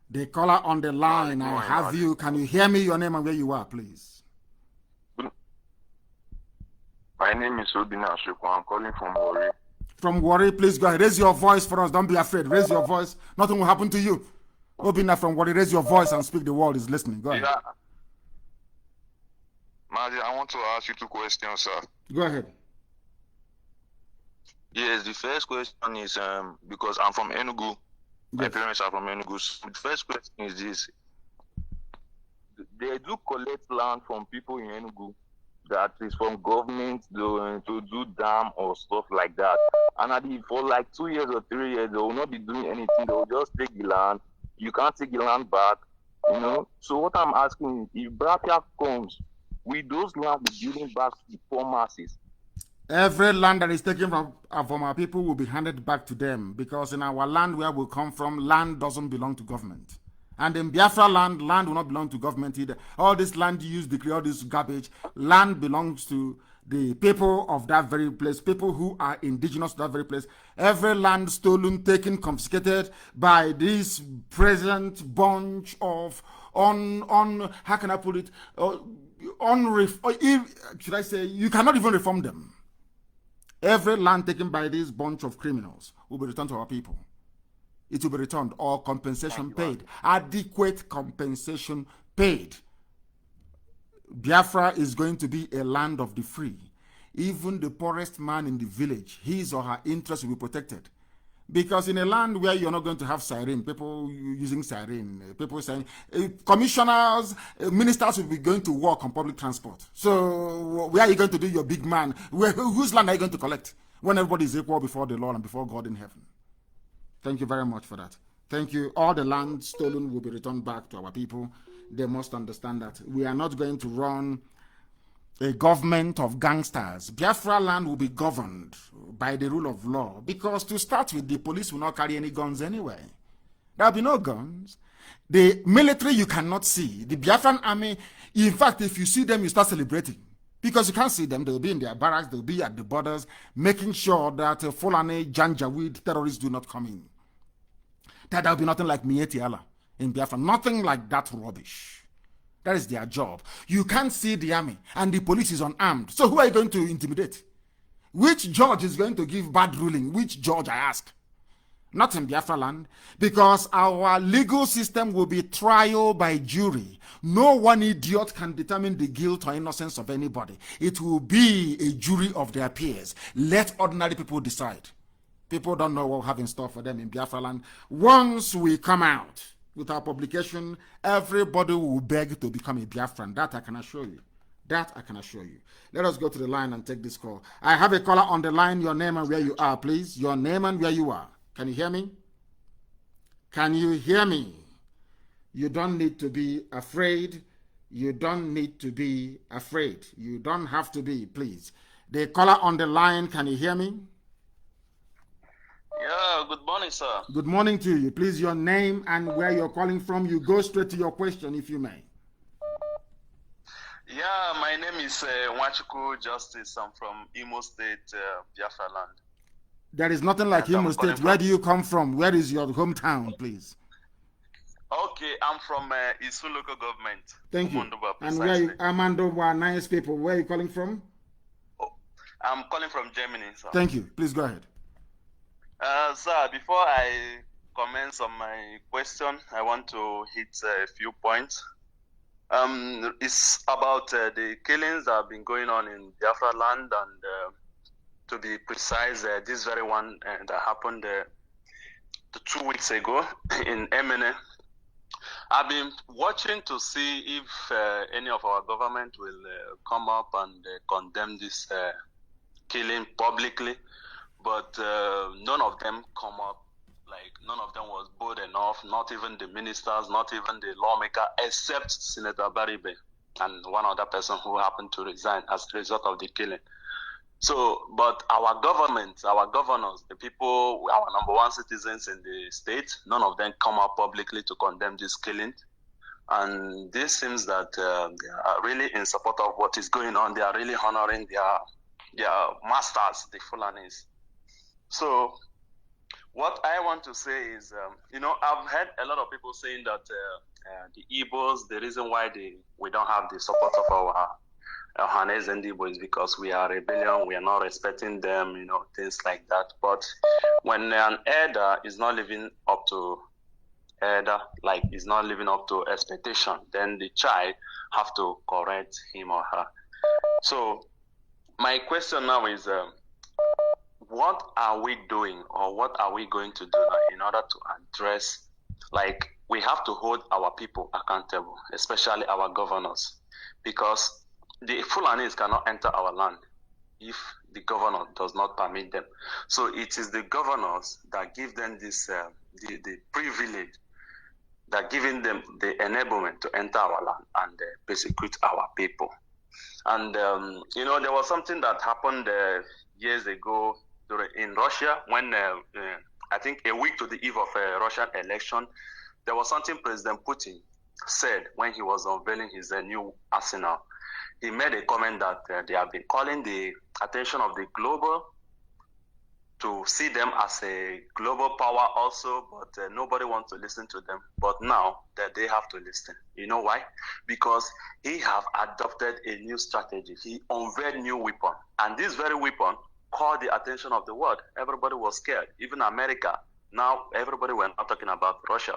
The caller on the line, I have you. Can you hear me? Your name and where you are, please. My name is Obina Ashoko. I'm calling from Warri. From Warri, please go ahead. Raise your voice for us. Don't be afraid. Raise your voice. Nothing will happen to you. Obina from Warri, raise your voice and speak. The world is listening. Go ahead. Yeah. Mazi, I want to ask you 2 questions, sir. Go ahead. Yes, the first question is because I'm from Enugu. Yes. My parents are from Enugu. So the first question is this: they do collect land from people in Enugu that is from government to do dam or stuff like that. And for like 2 years or 3 years, they will not be doing anything. They will just take the land. You can't take the land back, you know. So what I'm asking is, if Biafra comes, will those land be given back to the poor masses? Every land that is taken from our people will be handed back to them, because in our land where we come from, land doesn't belong to government. And in Biafra land, land will not belong to government either. All this land use, decree, all this garbage, land belongs to the people of that very place, people who are indigenous to that very place. Every land stolen, taken, confiscated by this present bunch of how can I put it, should I say, you cannot even reform them. Every land taken by this bunch of criminals will be returned to our people. It will be returned, or compensation paid. Adequate compensation paid. Biafra is going to be a land of the free. Even the poorest man in the village, his or her interests will be protected. Because in a land where you're not going to have siren, people using siren, people saying, commissioners, ministers will be going to work on public transport. So where are you going to do your big man? Whose land are you going to collect when everybody is equal before the Lord and before God in heaven? Thank you very much for that. Thank you. All the land stolen will be returned back to our people. They must understand that we are not going to run a government of gangsters. Biafra land will be governed by the rule of law, because to start with, the police will not carry any guns anyway. There will be no guns. The military you cannot see. The Biafran army, in fact, if you see them, you start celebrating. Because you can't see them. They'll be in their barracks, they'll be at the borders, making sure that Fulani Janjaweed terrorists do not come in. That there will be nothing like Mieti Allah in Biafra. Nothing like that rubbish. That is their job. You can't see the army and the police is unarmed. So who are you going to intimidate? Which judge is going to give bad ruling? Which judge, I ask? Not in Biafra land. Because our legal system will be trial by jury. No one idiot can determine the guilt or innocence of anybody. It will be a jury of their peers. Let ordinary people decide. People don't know what we have in store for them in Biafra land. Once we come out with our publication, everybody will beg to become a Biafran. That I can assure you. That I can assure you. Let us go to the line and take this call. I have a caller on the line. Your name and where you are, please. Your name and where you are. Can you hear me? Can you hear me? You don't need to be afraid. You don't need to be afraid. You don't have to be, please. The caller on the line, can you hear me? Yeah, good morning, sir. Good morning to you. Please, your name and where you're calling from. You go straight to your question, if you may. Yeah, my name is Nwachukwu Justice. I'm from Imo State, Biafra land. There is nothing like Imo State. Where do you come from? Where is your hometown, please? Okay, I'm from Isu local government. Thank you. Umondoba, and where you, Amandoba, nice people. Where are you calling from? Oh, I'm calling from Germany, sir. Thank you. Please go ahead. Sir, before I commence on my question, I want to hit a few points. It's about the killings that have been going on in Biafra land, and to be precise, this very one that happened 2 weeks ago in Emene. I've been watching to see if any of our government will come up and condemn this killing publicly. But none of them come up, like none of them was bold enough, not even the ministers, not even the lawmaker, except Senator Baribe and one other person who happened to resign as a result of the killing. So, but our government, our governors, the people, our number one citizens in the state, none of them come up publicly to condemn this killing. And this seems that they are really in support of what is going on. They are really honoring their masters, the Fulanis. So what I want to say is, I've heard a lot of people saying that the Igbos, the reason why we don't have the support of our Hanes and Igbo is because we are rebellion, we are not respecting them, things like that. But when an elder is not living up to is not living up to expectation, then the child have to correct him or her. So my question now is, what are we doing, or what are we going to do now in order to address, we have to hold our people accountable, especially our governors, because the Fulanis cannot enter our land if the governor does not permit them. So it is the governors that give them this, the privilege, that giving them the enablement to enter our land and persecute our people. And, there was something that happened years ago in Russia when, I think a week to the eve of a Russian election, there was something President Putin said when he was unveiling his new arsenal. He made a comment that they have been calling the attention of the global to see them as a global power also, but nobody wants to listen to them. But now that they have to listen. You know why? Because he have adopted a new strategy. He unveiled new weapon. And this very weapon caught the attention of the world. Everybody was scared. Even America. Now everybody were not talking about Russia.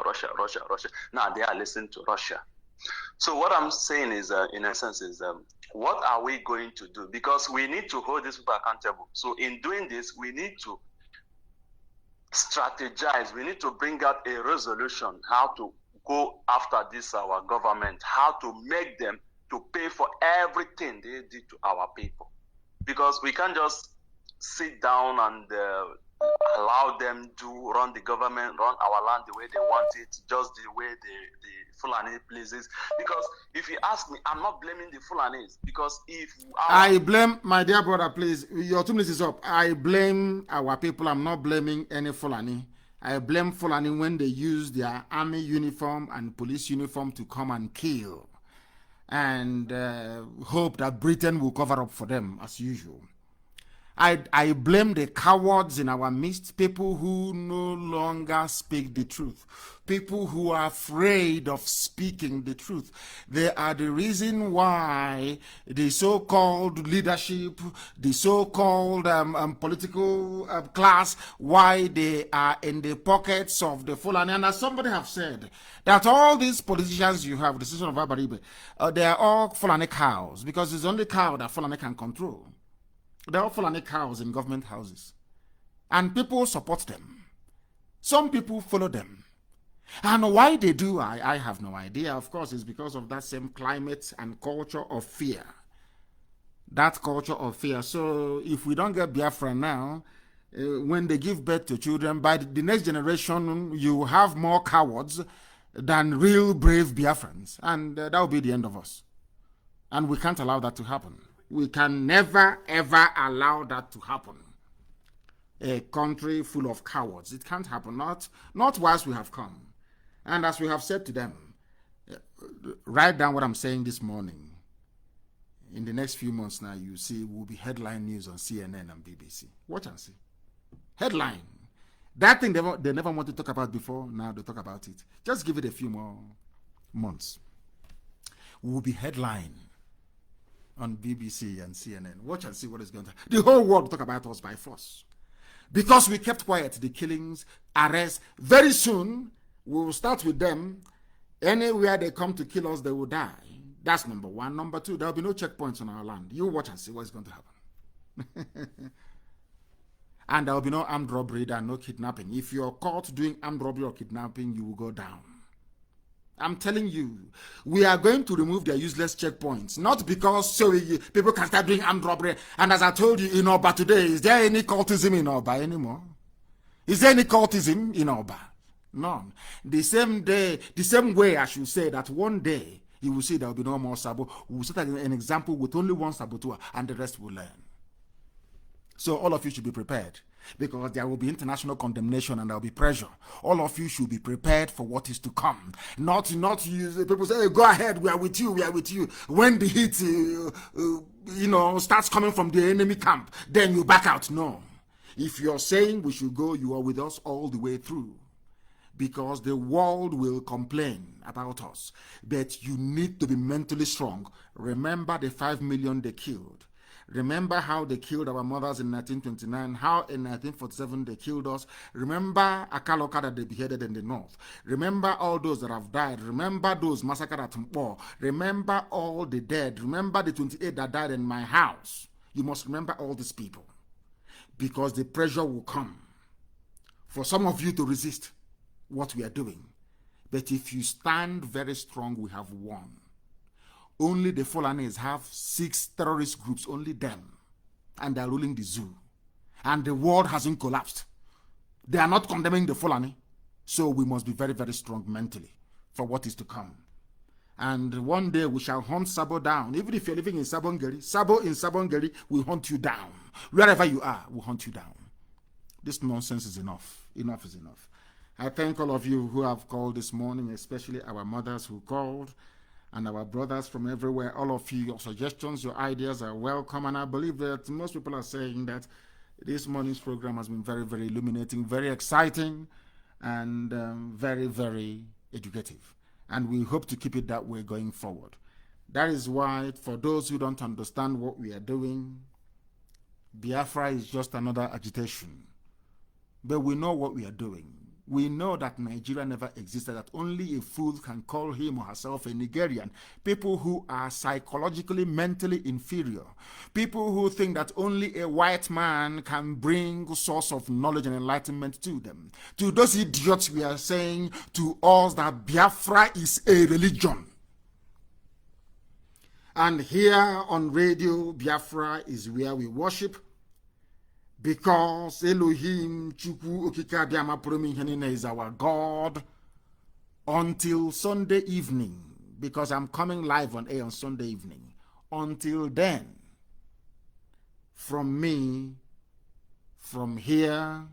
Now they are listening to Russia. So what I'm saying is, in essence, is what are we going to do? Because we need to hold these people accountable. So in doing this, we need to strategize. We need to bring out a resolution how to go after this, our government, how to make them to pay for everything they did to our people. Because we can't just sit down and allow them to run the government, run our land the way they want it, just the way the Fulani pleases. Because if you ask me, I'm not blaming the Fulanis. Because if I blame, my dear brother, please, your 2 minutes is up. I blame our people. I'm not blaming any Fulani. I blame Fulani when they use their army uniform and police uniform to come and kill, and hope that Britain will cover up for them as usual. I blame the cowards in our midst, people who no longer speak the truth, people who are afraid of speaking the truth. They are the reason why the so-called leadership, the so-called political class, why they are in the pockets of the Fulani. And as somebody have said, that all these politicians you have, the citizen of Abaribe, they are all Fulani cows, because it's only cow that Fulani can control. They're all Fulani cows in government houses. And people support them. Some people follow them. And why they do, I have no idea. Of course, it's because of that same climate and culture of fear. That culture of fear. So if we don't get Biafra now, when they give birth to children, by the next generation, you have more cowards than real brave Biafrans. And that will be the end of us. And we can't allow that to happen. We can never, ever allow that to happen. A country full of cowards. It can't happen. Not whilst we have come. And as we have said to them, write down what I'm saying this morning. In the next few months now, you see, will be headline news on CNN and BBC. Watch and see. Headline. That thing they never wanted to talk about before, now they talk about it. Just give it a few more months. Will be headline on BBC and CNN. Watch and see what is going to happen. The whole world will talk about us by force. Because we kept quiet, the killings, arrests. Very soon, we will start with them. Anywhere they come to kill us, they will die. That's number one. Number two, there will be no checkpoints on our land. You watch and see what is going to happen. And there will be no armed robbery and no kidnapping. If you're caught doing armed robbery or kidnapping, you will go down. I'm telling you, we are going to remove their useless checkpoints. Not because people can start doing armed robbery. And as I told you, in Oba today, is there any cultism in Oba anymore? Is there any cultism in Oba? None. The same way I should say that one day, you will see there will be no more Sabo. We will set an example with only one saboteur, and the rest will learn. So all of you should be prepared, because there will be international condemnation and there will be pressure. All of you should be prepared for what is to come. Not use people say, hey, go ahead, we are with you, we are with you. When the heat, starts coming from the enemy camp, then you back out. No. If you're saying we should go, you are with us all the way through. Because the world will complain about us. But you need to be mentally strong. Remember the 5 million they killed. Remember how they killed our mothers in 1929, how in 1947 they killed us. Remember Akaloka that they beheaded in the north. Remember all those that have died. Remember those massacred at Mpo. Remember all the dead. Remember the 28 that died in my house. You must remember all these people. Because the pressure will come for some of you to resist what we are doing. But if you stand very strong, we have won. Only the Fulanis have 6 terrorist groups, only them. And they are ruling the zoo. And the world hasn't collapsed. They are not condemning the Fulani. So we must be very, very strong mentally for what is to come. And one day we shall hunt Sabo down. Even if you're living in Sabongeri, Sabo in Sabongeri will hunt you down. Wherever you are, will hunt you down. This nonsense is enough. Enough is enough. I thank all of you who have called this morning, especially our mothers who called, and our brothers from everywhere. All of you, your suggestions, your ideas are welcome. And I believe that most people are saying that this morning's program has been very, very illuminating, very exciting, and very, very educative. And we hope to keep it that way going forward. That is why, for those who don't understand what we are doing, Biafra is just another agitation. But we know what we are doing. we know that Nigeria never existed, that only a fool can call him or herself a Nigerian. People who are psychologically, mentally inferior. People who think that only a white man can bring source of knowledge and enlightenment to them. To those idiots, we are saying to us that Biafra is a religion. And here on Radio Biafra is where we worship, because Elohim Chukwu Okike Abiyama Pụrụ Ime Ihe Niile is our God until Sunday evening, because I'm coming live on air on Sunday evening. Until then, from me, from here,